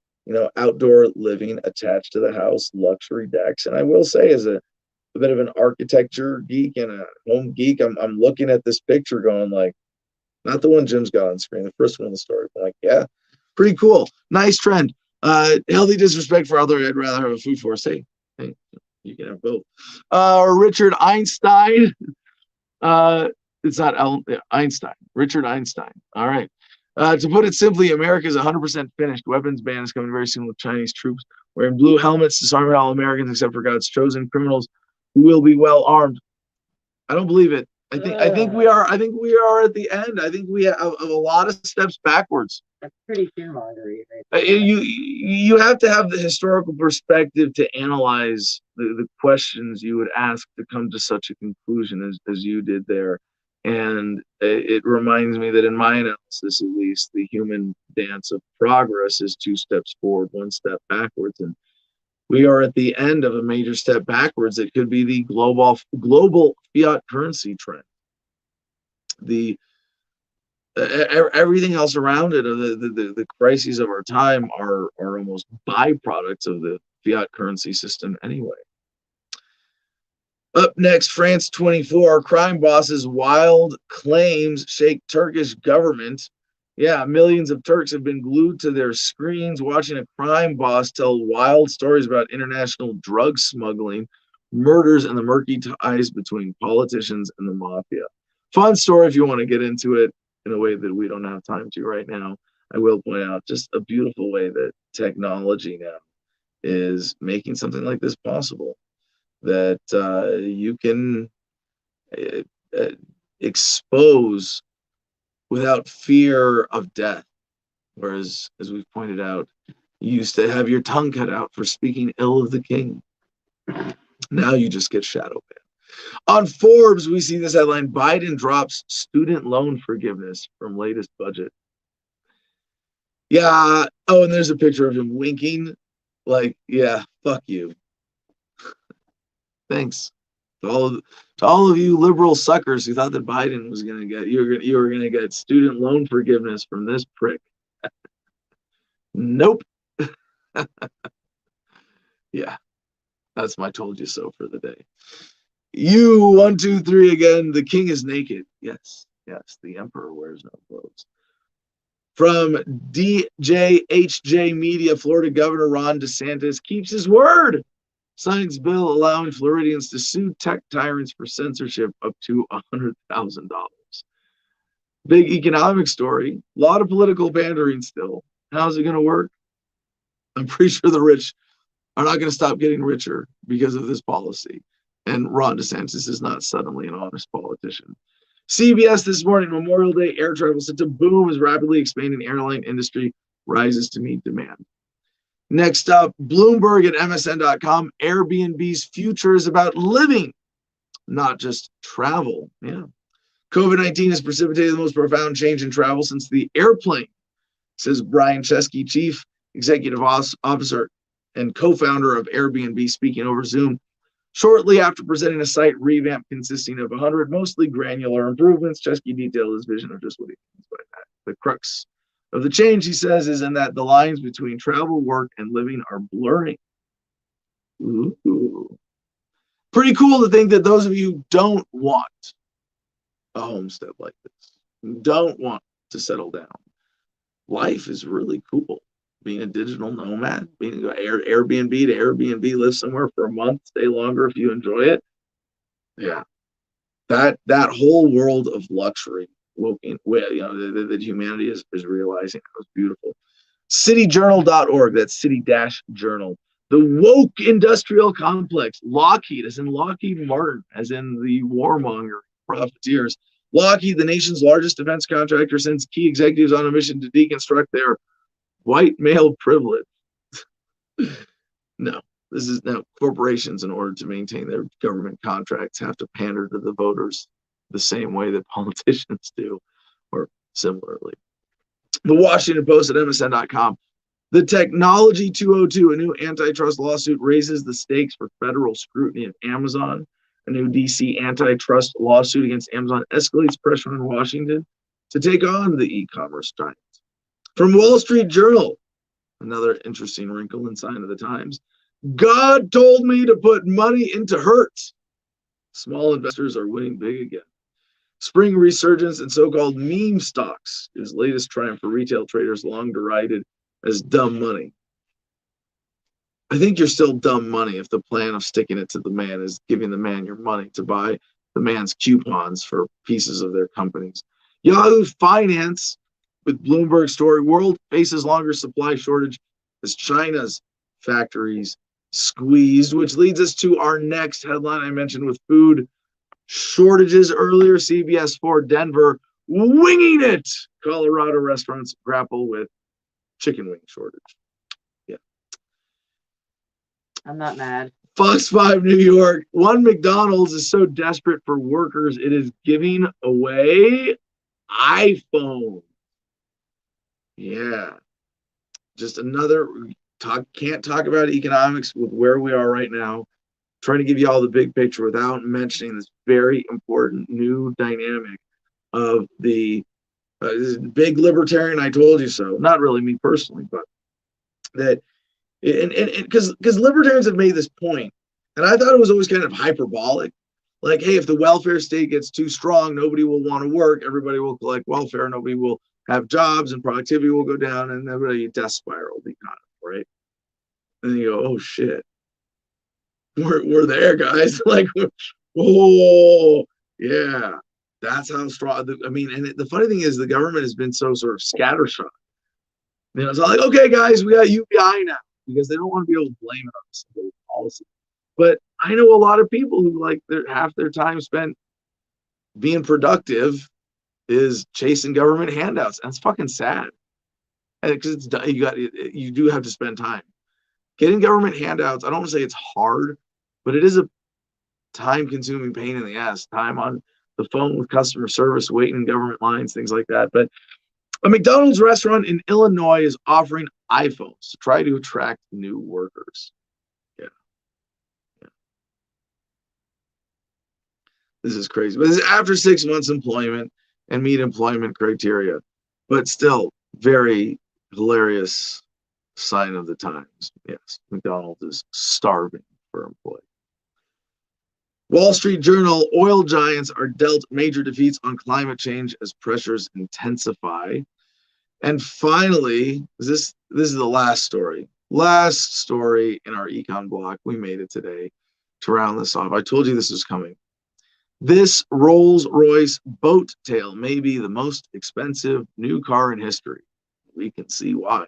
A: outdoor living attached to the house, luxury decks. And I will say, as a bit of an architecture geek and a home geek, I'm looking at this picture going like, not the one Jim's got on screen, the first one in the story. I'm like, yeah, pretty cool. Nice trend. Healthy disrespect for other, I'd rather have a food force. Hey, you can have both. Richard Einstein. It's not Einstein. Richard Einstein. All right. To put it simply, America is 100% finished. Weapons ban is coming very soon, with Chinese troops wearing blue helmets disarming all Americans except for God's chosen criminals who will be well armed. I don't believe it. I think we are at the end. I think we have a lot of steps backwards.
B: That's pretty fear-mongering.
A: You have to have the historical perspective to analyze the questions you would ask to come to such a conclusion as you did there. And it reminds me that in my analysis, at least, the human dance of progress is 2 steps forward, 1 step backwards. And we are at the end of a major step backwards. It could be the global fiat currency trend. Everything else around it, the crises of our time, are almost byproducts of the fiat currency system anyway. Up next, France 24, crime bosses' wild claims shake Turkish government. Yeah, millions of Turks have been glued to their screens watching a crime boss tell wild stories about international drug smuggling, murders, and the murky ties between politicians and the mafia. Fun story if you want to get into it in a way that we don't have time to right now. I will point out just a beautiful way that technology now is making something like this possible, that you can expose without fear of death. Whereas, as we've pointed out, you used to have your tongue cut out for speaking ill of the king. Now you just get shadow banned. On Forbes, we see this headline: Biden drops student loan forgiveness from latest budget. Yeah. Oh, and there's a picture of him winking. Like, yeah, fuck you. Thanks. To all of you liberal suckers who thought that Biden was going to get, you were going to get student loan forgiveness from this prick. Nope. Yeah, that's my told you so for the day. You 1, 2, 3 again. The king is naked. Yes, the emperor wears no clothes. From DJHJ Media, Florida Governor Ron DeSantis keeps his word. Signs bill allowing Floridians to sue tech tyrants for censorship up to $100,000. Big economic story. A lot of political pandering still. How's it going to work? I'm pretty sure the rich are not going to stop getting richer because of this policy. And Ron DeSantis is not suddenly an honest politician. CBS this morning, Memorial Day air travel set to boom as rapidly expanding airline industry rises to meet demand. Next up, Bloomberg at MSN.com, Airbnb's future is about living, not just travel. Yeah. COVID-19 has precipitated the most profound change in travel since the airplane, says Brian Chesky, Chief Executive Officer and co-founder of Airbnb, speaking over Zoom. Shortly after presenting a site revamp consisting of 100 mostly granular improvements, Chesky detailed his vision of just what he means by that. The crux of the change, he says, is in that the lines between travel, work, and living are blurring. Ooh. Pretty cool to think that those of you who don't want a homestead like this, don't want to settle down, life is really cool. Being a digital nomad, being Airbnb to Airbnb, live somewhere for a month, stay longer if you enjoy it. Yeah, that whole world of luxury, that humanity is realizing, that was beautiful. Cityjournal.org, that's city-journal. The woke industrial complex, Lockheed, as in Lockheed Martin, as in the warmonger profiteers. Lockheed, the nation's largest defense contractor, sends key executives on a mission to deconstruct their white male privilege. No, this is now corporations, in order to maintain their government contracts, have to pander to the voters the same way that politicians do, or similarly. The Washington Post at MSN.com. The Technology 202, a new antitrust lawsuit, raises the stakes for federal scrutiny of Amazon. A new DC antitrust lawsuit against Amazon escalates pressure on Washington to take on the e-commerce giant. From Wall Street Journal, another interesting wrinkle in Sign of the Times. God told me to put money into Hertz. Small investors are winning big again. Spring resurgence in so-called meme stocks is latest triumph for retail traders long derided as dumb money. I think you're still dumb money if the plan of sticking it to the man is giving the man your money to buy the man's coupons for pieces of their companies. Yahoo Finance, with Bloomberg story, world faces longer supply shortage as China's factories squeezed, which leads us to our next headline I mentioned with food shortages earlier. CBS 4 Denver, winging it. Colorado restaurants grapple with chicken wing shortage. Yeah.
B: I'm not mad.
A: Fox 5 New York. One McDonald's is so desperate for workers, it is giving away iPhone. Yeah. Just another can't talk about economics with where we are right now. Trying to give you all the big picture without mentioning this very important new dynamic of the big libertarian I told you so. Not really me personally, but that and because libertarians have made this point, and I thought it was always kind of hyperbolic. Like, hey, if the welfare state gets too strong, nobody will want to work. Everybody will collect welfare. Nobody will have jobs, and productivity will go down, and everybody death spiral the economy, right? And then you go, oh shit, we're there, guys. Like, oh yeah, that's how strong. I mean, and the funny thing is, the government has been so sort of scattershot. You know, it's like, okay, guys, we got UBI now, because they don't want to be able to blame it on the policy. But I know a lot of people who like half their time spent being productive is chasing government handouts. And it's fucking sad. Because you do have to spend time. Getting government handouts, I don't want to say it's hard, but it is a time-consuming pain in the ass. Time on the phone with customer service, waiting in government lines, things like that. But a McDonald's restaurant in Illinois is offering iPhones to try to attract new workers. Yeah. This is crazy. But this is after 6 months employment and meet employment criteria. But still, very hilarious sign of the times. Yes, McDonald's is starving for employees. Wall Street Journal, oil giants are dealt major defeats on climate change as pressures intensify. And finally, this is the last story. Last story in our econ block. We made it today to round this off. I told you this was coming. This Rolls-Royce boat tail may be the most expensive new car in history. We can see why.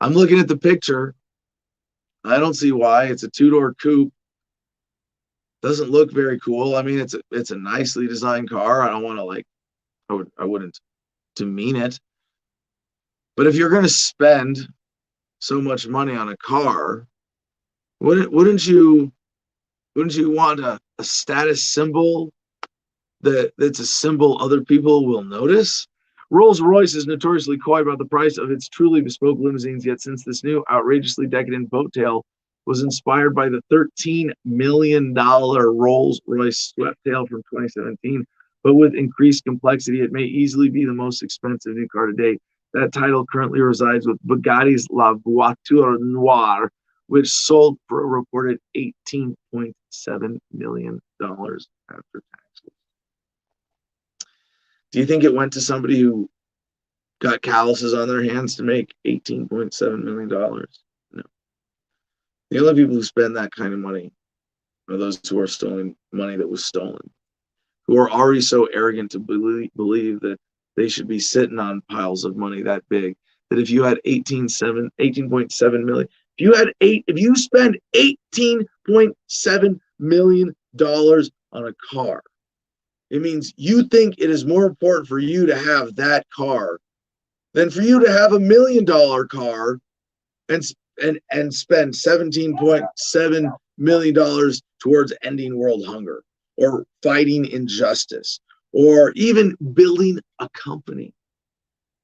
A: I'm looking at the picture. I don't see why. It's a two-door coupe. Doesn't look very cool. I mean, it's a nicely designed car. I don't want to I wouldn't demean it. But if you're going to spend so much money on a car, wouldn't you want a status symbol that's a symbol other people will notice? Rolls-Royce is notoriously coy about the price of its truly bespoke limousines, yet since this new outrageously decadent boat tail was inspired by the $13 million Rolls-Royce Sweeptail from 2017, but with increased complexity, it may easily be the most expensive new car to date. That title currently resides with Bugatti's La Voiture Noire, which sold for a reported $18.7 million after taxes. Do you think it went to somebody who got calluses on their hands to make $18.7 million? No. The only people who spend that kind of money are those who are stealing money that was stolen, who are already so arrogant to believe that they should be sitting on piles of money that big, that if you had 18.7 million, if you spend $18.7 million on a car, it means you think it is more important for you to have that car than for you to have $1 million car and spend $17.7 million towards ending world hunger or fighting injustice or even building a company.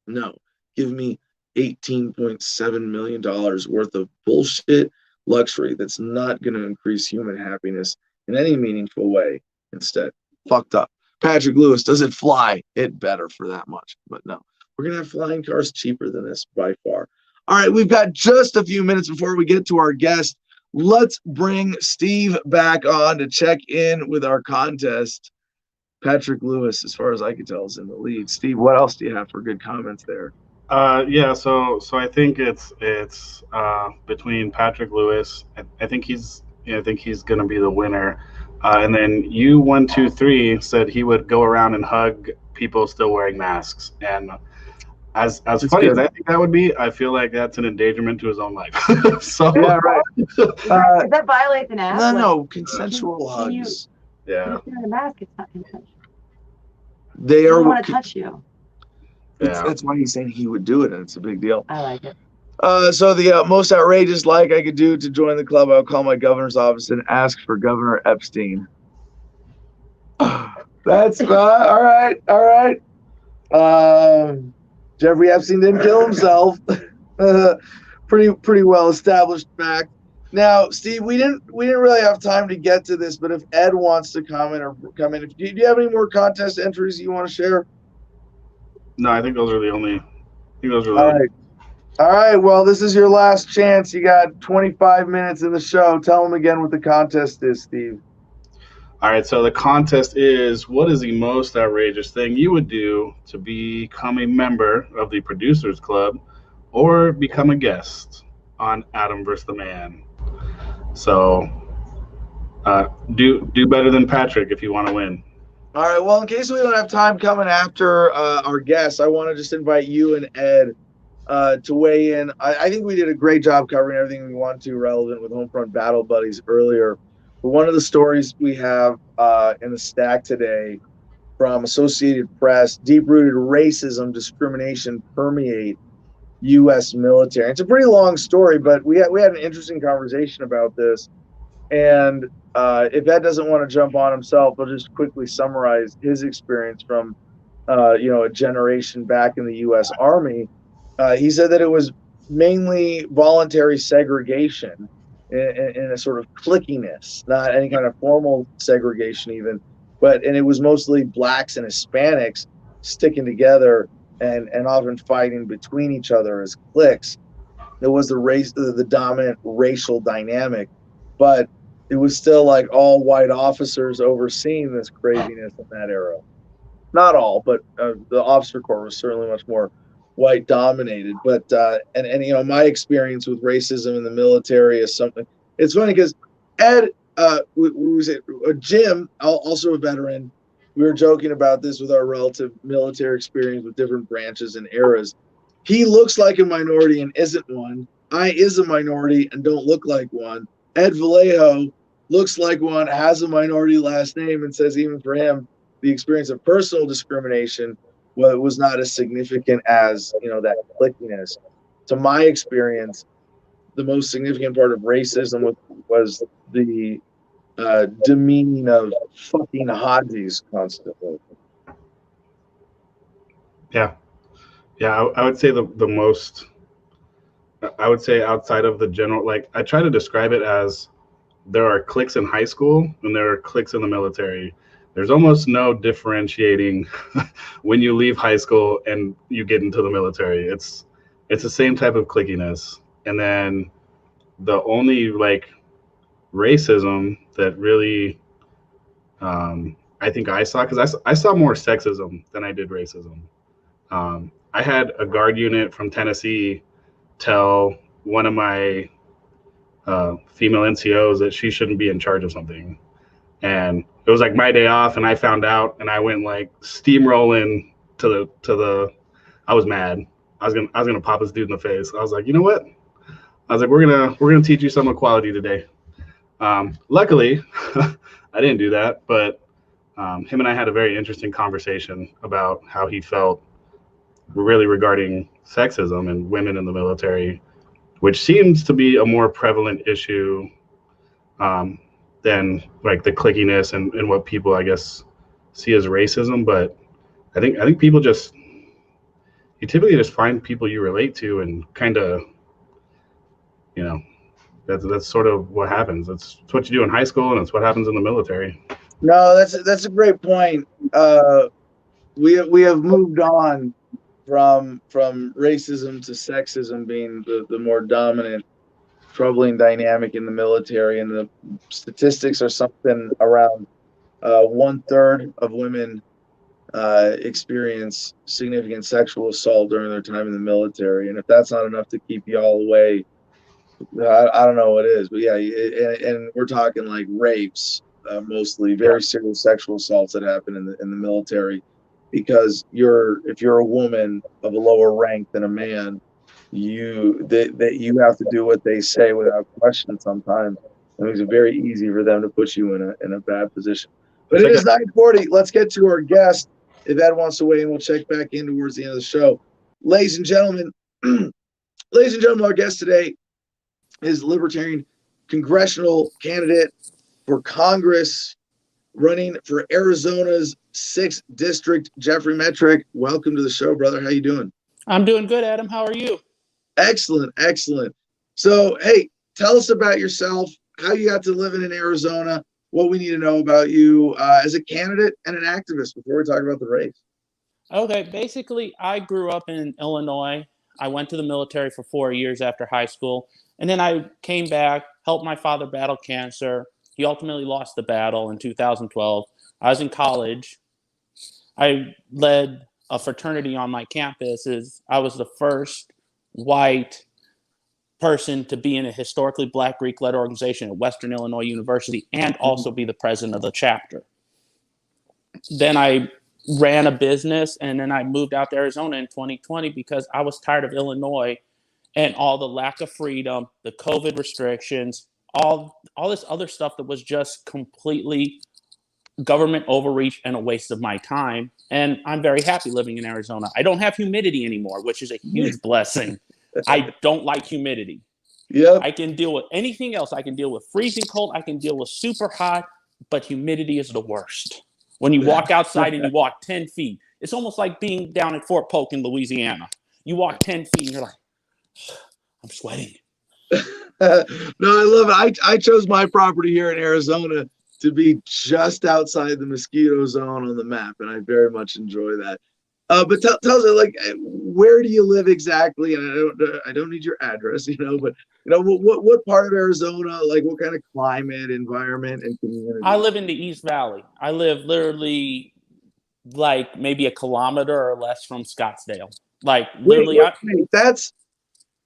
A: No, give me $18.7 million worth of bullshit luxury that's not going to increase human happiness in any meaningful way. Instead, fucked up. Patrick Lewis, does it fly? It better for that much. But no, we're going to have flying cars cheaper than this by far. All right, we've got just a few minutes before we get to our guest. Let's bring Steve back on to check in with our contest. Patrick Lewis, as far as I can tell, is in the lead. Steve, what else do you have for good comments there?
D: Yeah, so I think it's between Patrick Lewis. I think he's going to be the winner. And then U123 said he would go around and hug people still wearing masks. And as funny as I think that would be, I feel like that's an endangerment to his own life. So
A: yeah, right.
B: Does that violate the mask?
A: No, consensual hugs.
D: Yeah.
B: If you're in a mask, it's not consensual.
A: They
B: don't want to touch you.
A: That's why he's saying he would do it, and it's a big deal.
B: I like it.
A: So the most outrageous like I could do to join the club, I'll call my governor's office and ask for Governor Epstein. That's all right. All right. Jeffrey Epstein didn't kill himself. Pretty well established fact. Now, Steve, we didn't really have time to get to this, but if Ed wants to comment or come in, do you have any more contest entries you want to share?
D: No, I think those are the only.
A: All right. All right. Well, this is your last chance. You got 25 minutes in the show. Tell them again what the contest is, Steve.
D: All right. So the contest is: what is the most outrageous thing you would do to become a member of the Producers Club, or become a guest on Adam vs. the Man? So, do better than Patrick if you want to win.
A: All right. Well, in case we don't have time coming after our guests, I want to just invite you and Ed to weigh in. I think we did a great job covering everything we want to relevant with Homefront Battle Buddies earlier. But one of the stories we have in the stack today from Associated Press, deep-rooted racism, discrimination permeate U.S. military. It's a pretty long story, but we had an interesting conversation about this. And if Ed doesn't want to jump on himself, I'll just quickly summarize his experience from, a generation back in the U.S. Army. He said that it was mainly voluntary segregation in a sort of cliquiness, not any kind of formal segregation even, and it was mostly blacks and Hispanics sticking together and often fighting between each other as cliques. It was the dominant racial dynamic, but it was still like all white officers overseeing this craziness in that era. Not all, but the officer corps was certainly much more white dominated. But and my experience with racism in the military is something. It's funny because Ed, Jim, also a veteran. We were joking about this with our relative military experience with different branches and eras. He looks like a minority and isn't one. I is a minority and don't look like one. Ed Vallejo looks like one, has a minority last name, and says even for him, the experience of personal discrimination was not as significant as that cliquiness. To my experience, the most significant part of racism was the demeaning of fucking Hadjis constantly.
D: Yeah, I would say the most. I would say outside of the general, like I try to describe it as there are cliques in high school and there are cliques in the military. There's almost no differentiating when you leave high school and you get into the military. It's the same type of cliquiness. And then the only like racism that really I think I saw, because I saw more sexism than I did racism. I had a guard unit from Tennessee tell one of my female NCOs that she shouldn't be in charge of something. And it was like my day off and I found out and I went like steamrolling to the I was mad. I was gonna pop this dude in the face. I was like, you know what? I was like, we're gonna teach you some equality today. Luckily, I didn't do that, but him and I had a very interesting conversation about how he felt really regarding sexism and women in the military, which seems to be a more prevalent issue than like the cliquiness and what people, I guess, see as racism. But I think people you typically just find people you relate to and kind of, that's sort of what happens. It's what you do in high school and it's what happens in the military.
A: No, that's a great point. We have moved on from racism to sexism being the more dominant, troubling dynamic in the military, and the statistics are something around 1/3 of women experience significant sexual assault during their time in the military. And if that's not enough to keep you all away, I don't know what is. But yeah, and we're talking like rapes, mostly very serious sexual assaults that happen in the military. Because if you're a woman of a lower rank than a man, you have to do what they say without question sometimes. It makes it very easy for them to put you in a bad position. But it is 9:40. Let's get to our guest. If Ed wants to weigh in, we'll check back in towards the end of the show. Ladies and gentlemen, ladies and gentlemen, our guest today is Libertarian congressional candidate for Congress, running for Arizona's 6th district, Jeffrey Metrick. Welcome to the show, brother. How you doing?
E: I'm doing good, Adam. How are you?
A: Excellent, excellent. So, hey, tell us about yourself, how you got to living in Arizona, what we need to know about you as a candidate and an activist before we talk about the race.
E: Okay, basically, I grew up in Illinois. I went to the military for 4 years after high school, and then I came back, helped my father battle cancer. He ultimately lost the battle in 2012. I was in college. I led a fraternity on my campus. I was the first white person to be in a historically Black Greek-led organization at Western Illinois University and also be the president of the chapter. Then I ran a business, and then I moved out to Arizona in 2020 because I was tired of Illinois and all the lack of freedom, the COVID restrictions, all this other stuff that was just completely government overreach and a waste of my time. And I'm very happy living in Arizona. I don't have humidity anymore, which is a huge blessing. I don't like humidity.
A: Yeah,
E: I can deal with anything else. I can deal with freezing cold. I can deal with super hot, but humidity is the worst. When you walk outside and you walk 10 feet, it's almost like being down at Fort Polk in Louisiana. You walk 10 feet and you're like, I'm sweating.
A: No, I love it. I chose my property here in Arizona to be just outside the mosquito zone on the map, and I very much enjoy that. But tell us, like, where do you live exactly? And I don't need your address, but what part of Arizona, like, what kind of climate, environment, and community?
E: I live in the East Valley. I live literally like maybe a kilometer or less from Scottsdale. Like literally,
A: wait,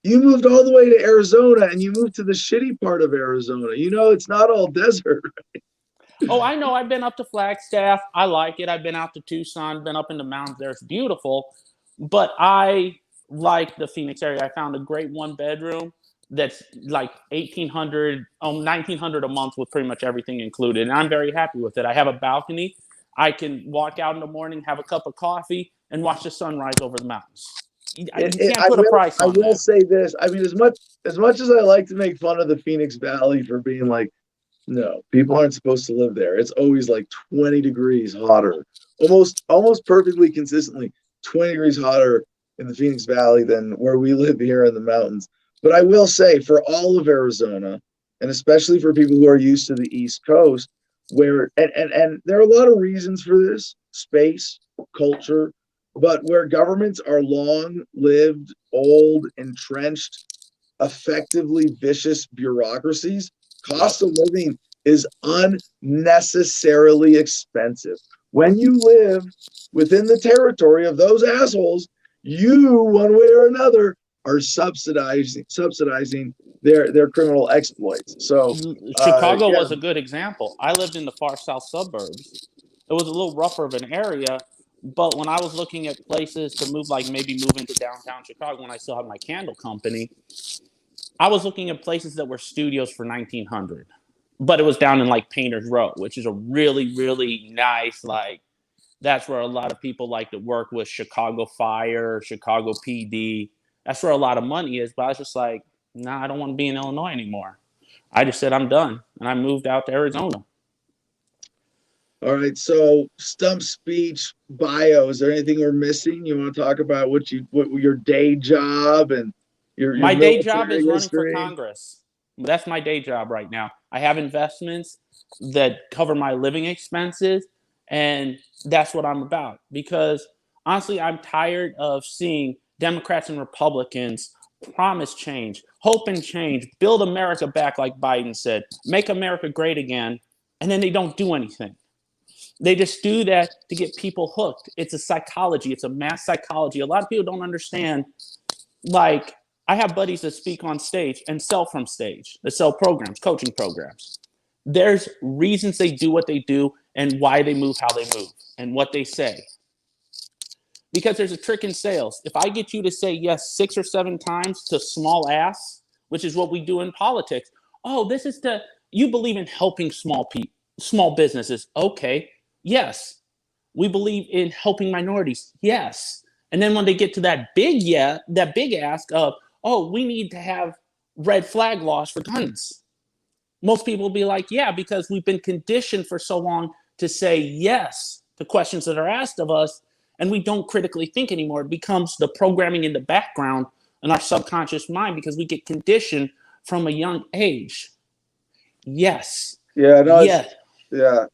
A: you moved all the way to Arizona, and you moved to the shitty part of Arizona. It's not all desert.
E: Oh, I know. I've been up to Flagstaff. I like it. I've been out to Tucson, been up in the mountains there. It's beautiful. But I like the Phoenix area. I found a great one-bedroom that's like $1,800, $1,900 a month with pretty much everything included. And I'm very happy with it. I have a balcony. I can walk out in the morning, have a cup of coffee, and watch the sunrise over the mountains. You can't put a price on that.
A: I will say this. I mean, as much as I like to make fun of the Phoenix Valley for being like, no, people aren't supposed to live there. It's always like 20 degrees hotter, almost perfectly consistently 20 degrees hotter in the Phoenix Valley than where we live here in the mountains. But I will say, for all of Arizona, and especially for people who are used to the East Coast, where and there are a lot of reasons for this: space, culture, but where governments are long-lived, old, entrenched, effectively vicious bureaucracies, cost of living is unnecessarily expensive. When you live within the territory of those assholes, you, one way or another, are subsidizing their criminal exploits. So
E: Chicago was a good example. I lived in the far south suburbs. It was a little rougher of an area, but when I was looking at places to move, like maybe move into downtown Chicago when I still had my candle company, I was looking at places that were studios for $1,900, but it was down in like Painters Row, which is a really, really nice, like, that's where a lot of people like to work with Chicago Fire, Chicago PD. That's where a lot of money is. But I was just like, nah, I don't want to be in Illinois anymore. I just said I'm done, and I moved out to Arizona.
A: All right, so stump speech bio. Is there anything we're missing? You want to talk about what your day job and your
E: my day job is running
A: history?
E: for Congress. That's my day job right now. I have investments that cover my living expenses, and that's what I'm about. Because honestly, I'm tired of seeing Democrats and Republicans promise change, hope and change, build America back, like Biden said, make America great again, and then they don't do anything. They just do that to get people hooked. It's a psychology. It's a mass psychology. A lot of people don't understand. Like, I have buddies that speak on stage and sell from stage, that sell programs, coaching programs. There's reasons they do what they do and why they move how they move and what they say. Because there's a trick in sales. If I get you to say yes 6 or 7 times to small ass, which is what we do in politics. Oh, this is you believe in helping small businesses. Okay, yes. We believe in helping minorities. Yes. And then when they get to that big ask of, oh, we need to have red flag laws for guns. Most people will be like, yeah, because we've been conditioned for so long to say yes to questions that are asked of us, and we don't critically think anymore. It becomes the programming in the background in our subconscious mind because we get conditioned from a young age. Yes.
A: Yeah, no,
E: Yeah.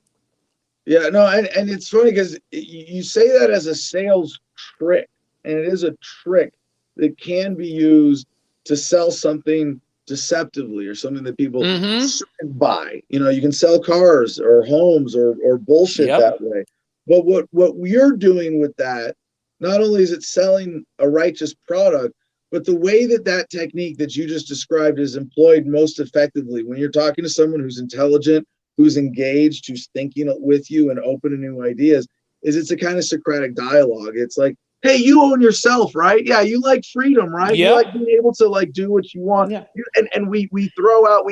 A: Yeah, no, and it's funny because you say that as a sales trick, and it is a trick that can be used to sell something deceptively or something that people shouldn't buy. You know, you can sell cars or homes or bullshit
E: Yep.
A: that way. But what we're doing with that, not only is it selling a righteous product, but the way that that technique that you just described is employed most effectively when you're talking to someone who's intelligent, who's engaged, who's thinking with you and open to new ideas, is it's a kind of Socratic dialogue. It's like, hey, you own yourself, right? Yeah, you like freedom, right? You
E: Yep.
A: like being able to like do what you want.
E: Yeah.
A: And we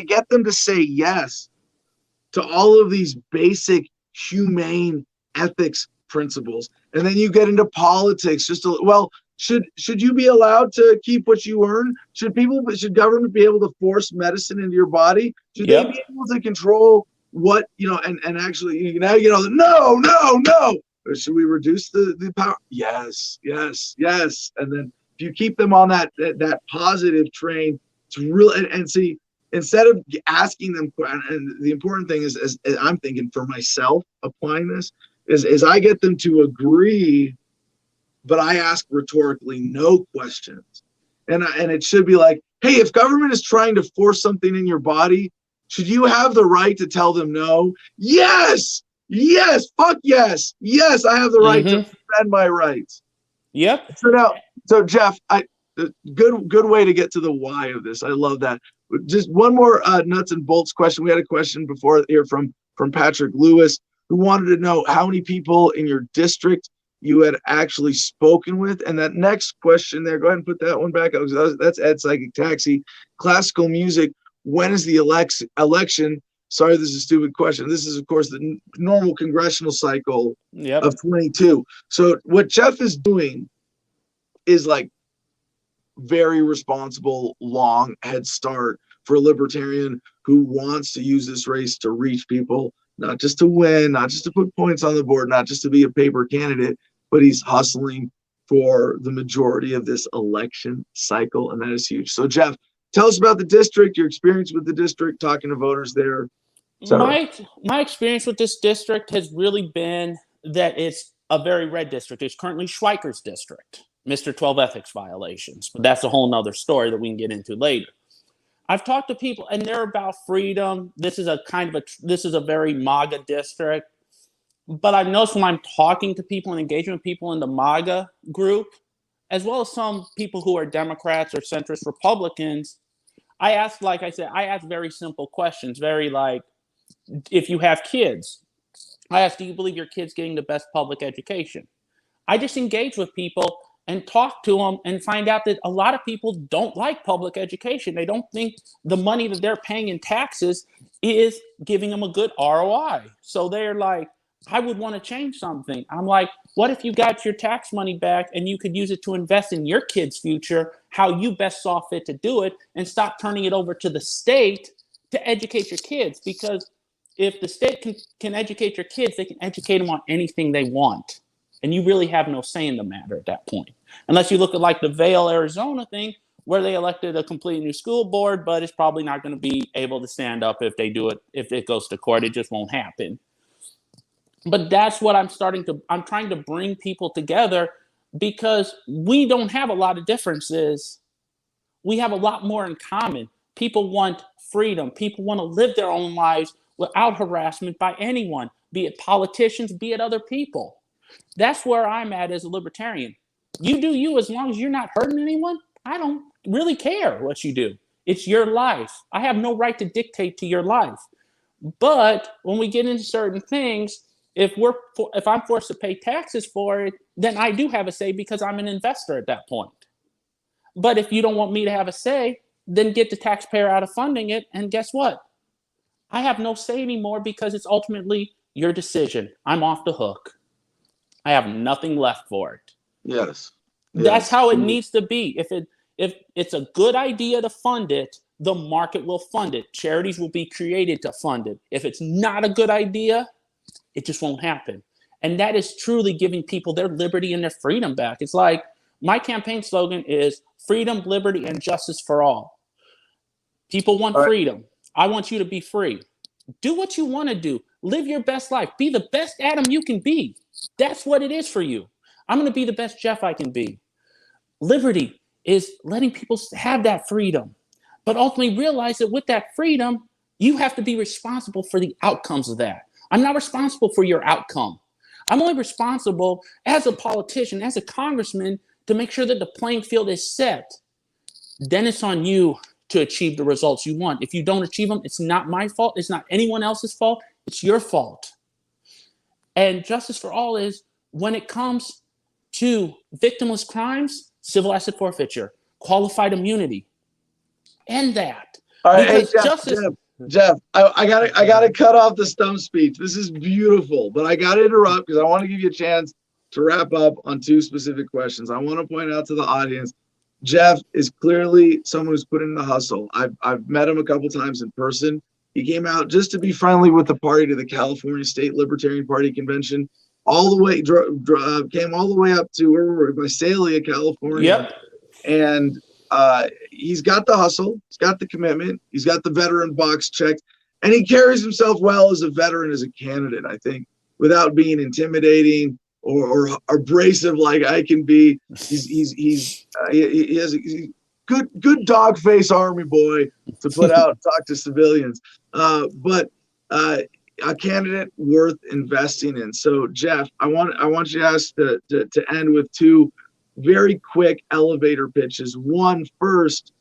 A: get them to say yes to all of these basic humane ethics principles. And then you get into politics should you be allowed to keep what you earn? Should government be able to force medicine into your body? Should they be able to control what, and actually now no. Or should we reduce the power? Yes. And then if you keep them on that positive train, it's really, and see, instead of asking them, and the important thing is, as I'm thinking for myself applying this, is I get them to agree, but I ask rhetorically no questions. And it should be like, hey, if government is trying to force something in your body, should you have the right to tell them no? Yes, fuck yes. Yes, I have the right to defend my rights.
E: Yep.
A: So Jeff, good way to get to the why of this. I love that. Just one more nuts and bolts question. We had a question before here from Patrick Lewis, who wanted to know how many people in your district you had actually spoken with. And that next question there, go ahead and put that one back. That's Ed Psychic Taxi. Classical music, when is the election? Sorry, this is a stupid question. This is, of course, the normal congressional cycle of 22. So what Jeff is doing is like very responsible, long head start for a libertarian who wants to use this race to reach people, not just to win, not just to put points on the board, not just to be a paper candidate, but he's hustling for the majority of this election cycle, and that is huge. So Jeff, tell us about the district, your experience with the district, talking to voters there.
E: My experience with this district has really been that it's a very red district. It's currently Schweiker's district, Mr. 12 ethics violations, but that's a whole nother story that we can get into later. I've talked to people, and they're about freedom. This is a very MAGA district. But I've noticed when I'm talking to people and engaging with people in the MAGA group, as well as some people who are Democrats or centrist Republicans, I ask very simple questions, very like, if you have kids, I ask, do you believe your kid's getting the best public education? I just engage with people and talk to them and find out that a lot of people don't like public education. They don't think the money that they're paying in taxes is giving them a good ROI. So they're like, I would want to change something. I'm like, what if you got your tax money back and you could use it to invest in your kid's future, how you best saw fit to do it, and stop turning it over to the state to educate your kids? Because if the state can educate your kids, they can educate them on anything they want. And you really have no say in the matter at that point. Unless you look at like the Vail, Arizona thing, where they elected a completely new school board, but it's probably not going to be able to stand up if they do it. If it goes to court, it just won't happen. But that's what I'm trying to bring people together, because we don't have a lot of differences. We have a lot more in common. People want freedom. People want to live their own lives without harassment by anyone, be it politicians, be it other people. That's where I'm at as a libertarian. You do you, as long as you're not hurting anyone. I don't really care what you do. It's your life. I have no right to dictate to your life. But when we get into certain things, if I'm forced to pay taxes for it, then I do have a say because I'm an investor at that point. But if you don't want me to have a say, then get the taxpayer out of funding it. And guess what? I have no say anymore because it's ultimately your decision. I'm off the hook. I have nothing left for it.
A: Yes.
E: That's how it needs to be. If it's a good idea to fund it, the market will fund it. Charities will be created to fund it. If it's not a good idea, it just won't happen. And that is truly giving people their liberty and their freedom back. It's like my campaign slogan is freedom, liberty, and justice for all. People want freedom. I want you to be free. Do what you want to do. Live your best life. Be the best Adam you can be. That's what it is for you. I'm going to be the best Jeff I can be. Liberty is letting people have that freedom, but ultimately realize that with that freedom, you have to be responsible for the outcomes of that. I'm not responsible for your outcome. I'm only responsible as a politician, as a congressman, to make sure that the playing field is set. Then it's on you to achieve the results you want. If you don't achieve them, it's not my fault. It's not anyone else's fault. It's your fault. And justice for all is when it comes to victimless crimes, civil asset forfeiture, qualified immunity, end that.
A: All right,
E: Because
A: hey,
E: justice.
A: Jeff, I gotta cut off the stump speech. This is beautiful, but I gotta interrupt because I want to give you a chance to wrap up on two specific questions. I want to point out to the audience, Jeff is clearly someone who's put in the hustle. I've met him a couple times in person. He came out just to be friendly with the party to the California State Libertarian Party convention, all the way came all the way up to where we were, Visalia, California.
E: Yep.
A: And he's got the hustle, he's got the commitment, he's got the veteran box checked, and he carries himself well as a veteran, as a candidate, I think, without being intimidating or abrasive like I can be. He has a good dog face army boy to put out and talk to civilians, but a candidate worth investing in. So Jeff, I want you to end with two very quick elevator pitches. One first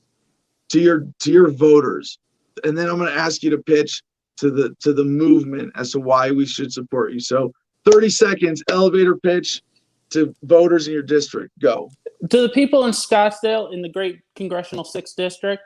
A: to your voters, and then I'm going to ask you to pitch to the movement as to why we should support you. So 30 seconds, elevator pitch to voters in your district. Go.
E: To the people in Scottsdale in the great congressional 6th district,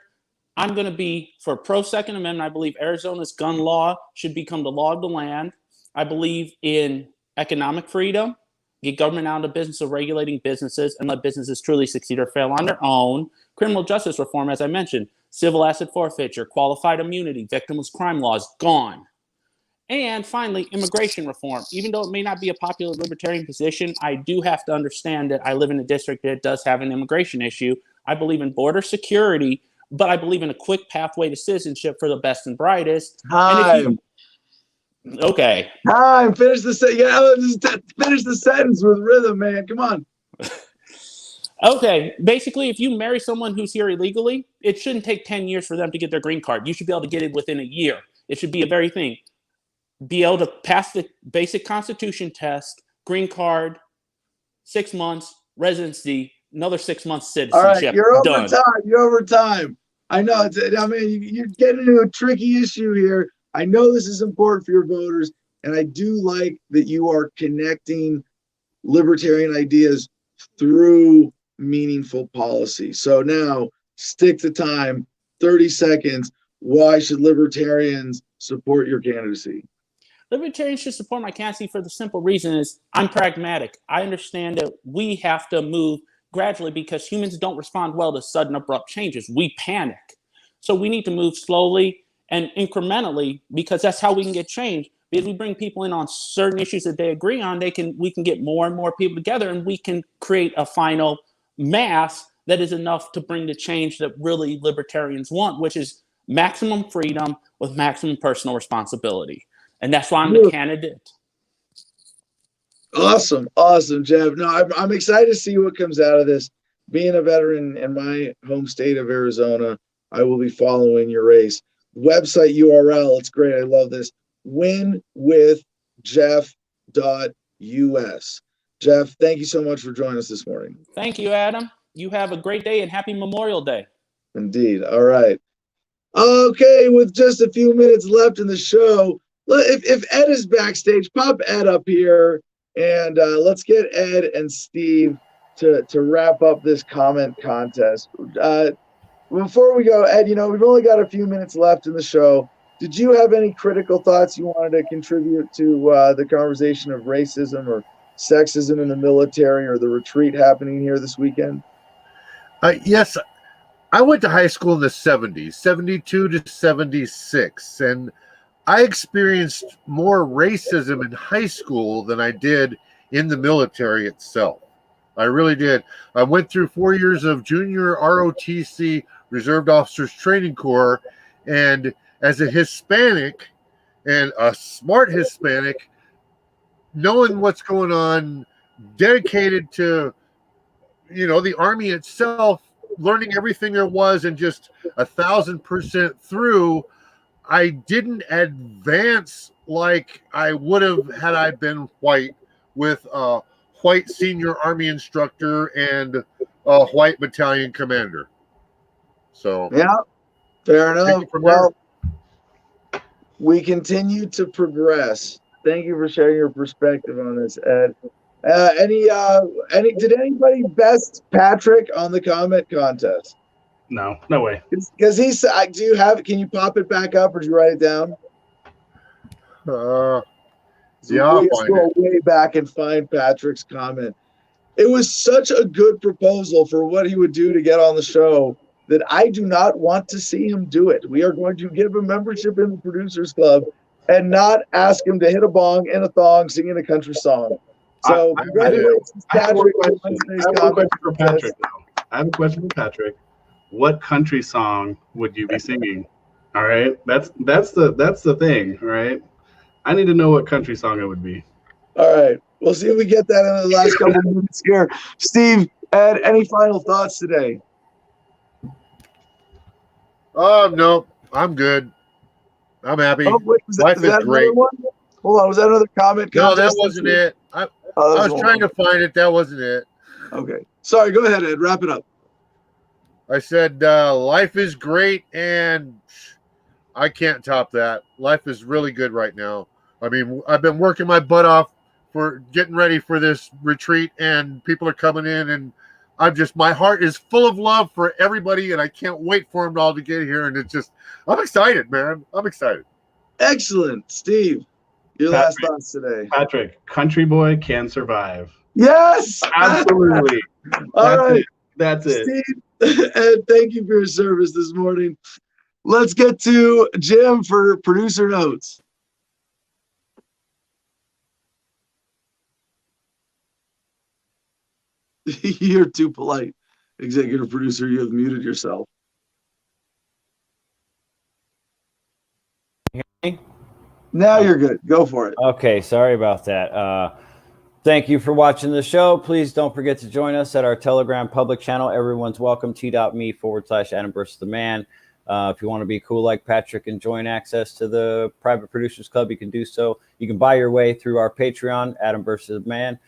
E: I'm going to be for pro-Second Amendment. I believe Arizona's gun law should become the law of the land. I believe in economic freedom, get government out of the business of regulating businesses and let businesses truly succeed or fail on their own. Criminal justice reform, as I mentioned, civil asset forfeiture, qualified immunity, victimless crime laws, gone. And finally, immigration reform. Even though it may not be a popular libertarian position, I do have to understand that I live in a district that does have an immigration issue. I believe in border security, but I believe in a quick pathway to citizenship for the best and brightest.
A: Time.
E: Okay.
A: Time. Finish the sentence with rhythm, man. Come on.
E: Okay. Basically, if you marry someone who's here illegally, it shouldn't take 10 years for them to get their green card. You should be able to get it within a year. It should be a very thing. Be able to pass the basic constitution test, green card, 6 months, residency, another 6 months citizenship.
A: All right, you're over
E: done.
A: time. You're over time. I know. You're getting into a tricky issue here. I know this is important for your voters, and I do like that you are connecting libertarian ideas through meaningful policy. So now, stick to time. 30 seconds. Why should libertarians support your candidacy?
E: Libertarians should support my candidacy for the simple reason is I'm pragmatic. I understand that we have to move gradually because humans don't respond well to sudden abrupt changes. We panic. So we need to move slowly and incrementally because that's how we can get change. Because we bring people in on certain issues that they agree on, we can get more and more people together and we can create a final mass that is enough to bring the change that really libertarians want, which is maximum freedom with maximum personal responsibility. And that's why I'm the candidate.
A: Awesome, Jeff. No, I'm excited to see what comes out of this. Being a veteran in my home state of Arizona, I will be following your race. Website URL, it's great. I love this. winwithjeff.us. Jeff, thank you so much for joining us this morning.
E: Thank you, Adam. You have a great day and happy Memorial Day.
A: Indeed. All right. Okay, with just a few minutes left in the show, if Ed is backstage, pop Ed up here, and let's get Ed and Steve to wrap up this comment contest. Before we go, Ed, we've only got a few minutes left in the show. Did you have any critical thoughts you wanted to contribute to the conversation of racism or sexism in the military or the retreat happening here this weekend?
F: Yes, I went to high school in the 70s, 72 to 76, and I experienced more racism in high school than I did in the military itself. I really did. I went through 4 years of junior ROTC, Reserved Officers Training Corps, and as a Hispanic and a smart Hispanic, knowing what's going on, dedicated to, the Army itself, learning everything there was, and just 1,000% through, I didn't advance like I would have had I been white, with a white senior Army instructor and a white battalion commander. So
A: Yeah, fair enough.
F: from
A: Well, we continue to progress. Thank you for sharing your perspective on this, Ed. Did anybody best Patrick on the comment contest?
D: No way.
A: Because he's, do you have it? Can you pop it back up, or did you write it down?
F: Yeah, I'll
A: we
F: find
A: scroll
F: it.
A: way back and find Patrick's comment. It was such a good proposal for what he would do to get on the show that I do not want to see him do it. We are going to give him membership in the Producers Club and not ask him to hit a bong in a thong singing a country song. So congratulations,
D: I have
A: Patrick.
D: a question for Patrick. I have a question for Patrick. What country song would you be singing? All right, that's the thing. All right, I need to know what country song it would be.
A: All right, we'll see if we get that in the last couple of minutes here. Steve, Ed, any final thoughts today?
F: No, I'm good. I'm happy.
A: Oh, wait,
F: Life is great.
A: One? Hold on, was that another comment?
F: No, that wasn't it. I was trying to find it. That wasn't it.
A: Okay, sorry. Go ahead, Ed. Wrap it up.
F: I said life is great, and I can't top that. Life is really good right now. I mean, I've been working my butt off for getting ready for this retreat, and people are coming in, and my heart is full of love for everybody, and I can't wait for them all to get here. And I'm excited, man. I'm excited.
A: Excellent. Steve, your last thoughts today.
D: Patrick, country boy can survive.
A: Yes!
D: Absolutely.
A: All right.
D: That's it.
A: Steve, and thank you for your service this morning. Let's get to Jim for producer notes. You're too polite, executive producer. You have muted yourself. Now you're good. Go for it.
C: Okay, sorry about that. Thank you for watching the show. Please don't forget to join us at our Telegram public channel. Everyone's welcome. T.me/Adam versus the man. If you want to be cool like Patrick and join access to the Private Producers Club, you can do so. You can buy your way through our Patreon, Adam versus the man.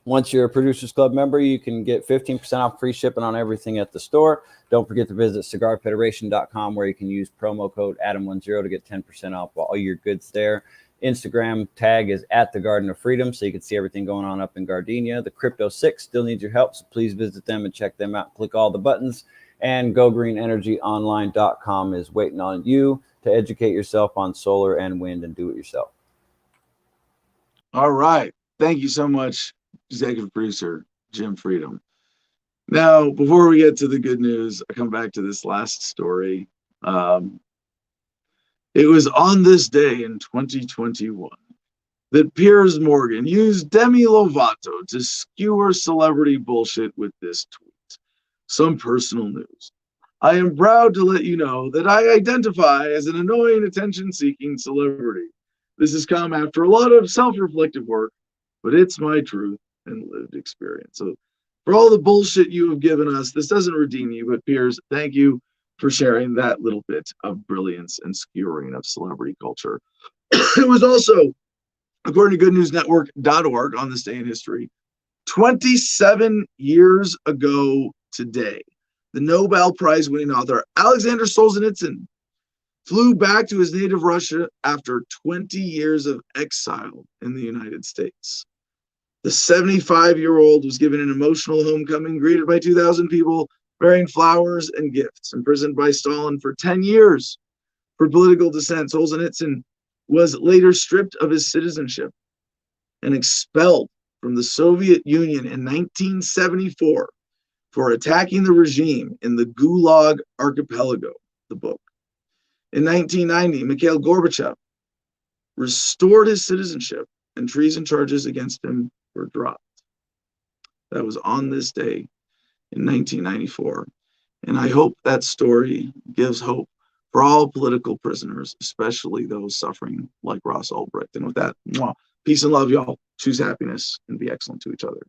C: Once you're a Producers Club member, you can get 15% off free shipping on everything at the store. Don't forget to visit cigarfederation.com, where you can use promo code Adam10 to get 10% off all your goods there. Instagram tag is at the Garden of Freedom, so you can see everything going on up in Gardenia. The Crypto 6 still needs your help, so please visit them and check them out. Click all the buttons. And GoGreenEnergyOnline.com is waiting on you to educate yourself on solar and wind and do it yourself.
A: All right. Thank you so much, executive producer Jim Freedom. Now, before we get to the good news, I come back to this last story. It was on this day in 2021 that Piers Morgan used Demi Lovato to skewer celebrity bullshit with this tweet. Some personal news. I am proud to let you know that I identify as an annoying, attention-seeking celebrity. This has come after a lot of self-reflective work, but it's my truth and lived experience. So for all the bullshit you have given us, this doesn't redeem you, but Piers, thank you for sharing that little bit of brilliance and skewering of celebrity culture. It was also, according to goodnewsnetwork.org, on this day in history, 27 years ago today, the Nobel Prize winning author Alexander Solzhenitsyn flew back to his native Russia after 20 years of exile in the United States. The 75-year-old was given an emotional homecoming, greeted by 2,000 people bearing flowers and gifts. Imprisoned by Stalin for 10 years for political dissent, Solzhenitsyn was later stripped of his citizenship and expelled from the Soviet Union in 1974 for attacking the regime in the Gulag Archipelago, the book. In 1990, Mikhail Gorbachev restored his citizenship and treason charges against him were dropped. That was on this day in 1994. And I hope that story gives hope for all political prisoners, especially those suffering like Ross Ulbricht. And with that, peace and love, y'all. Choose happiness and be excellent to each other.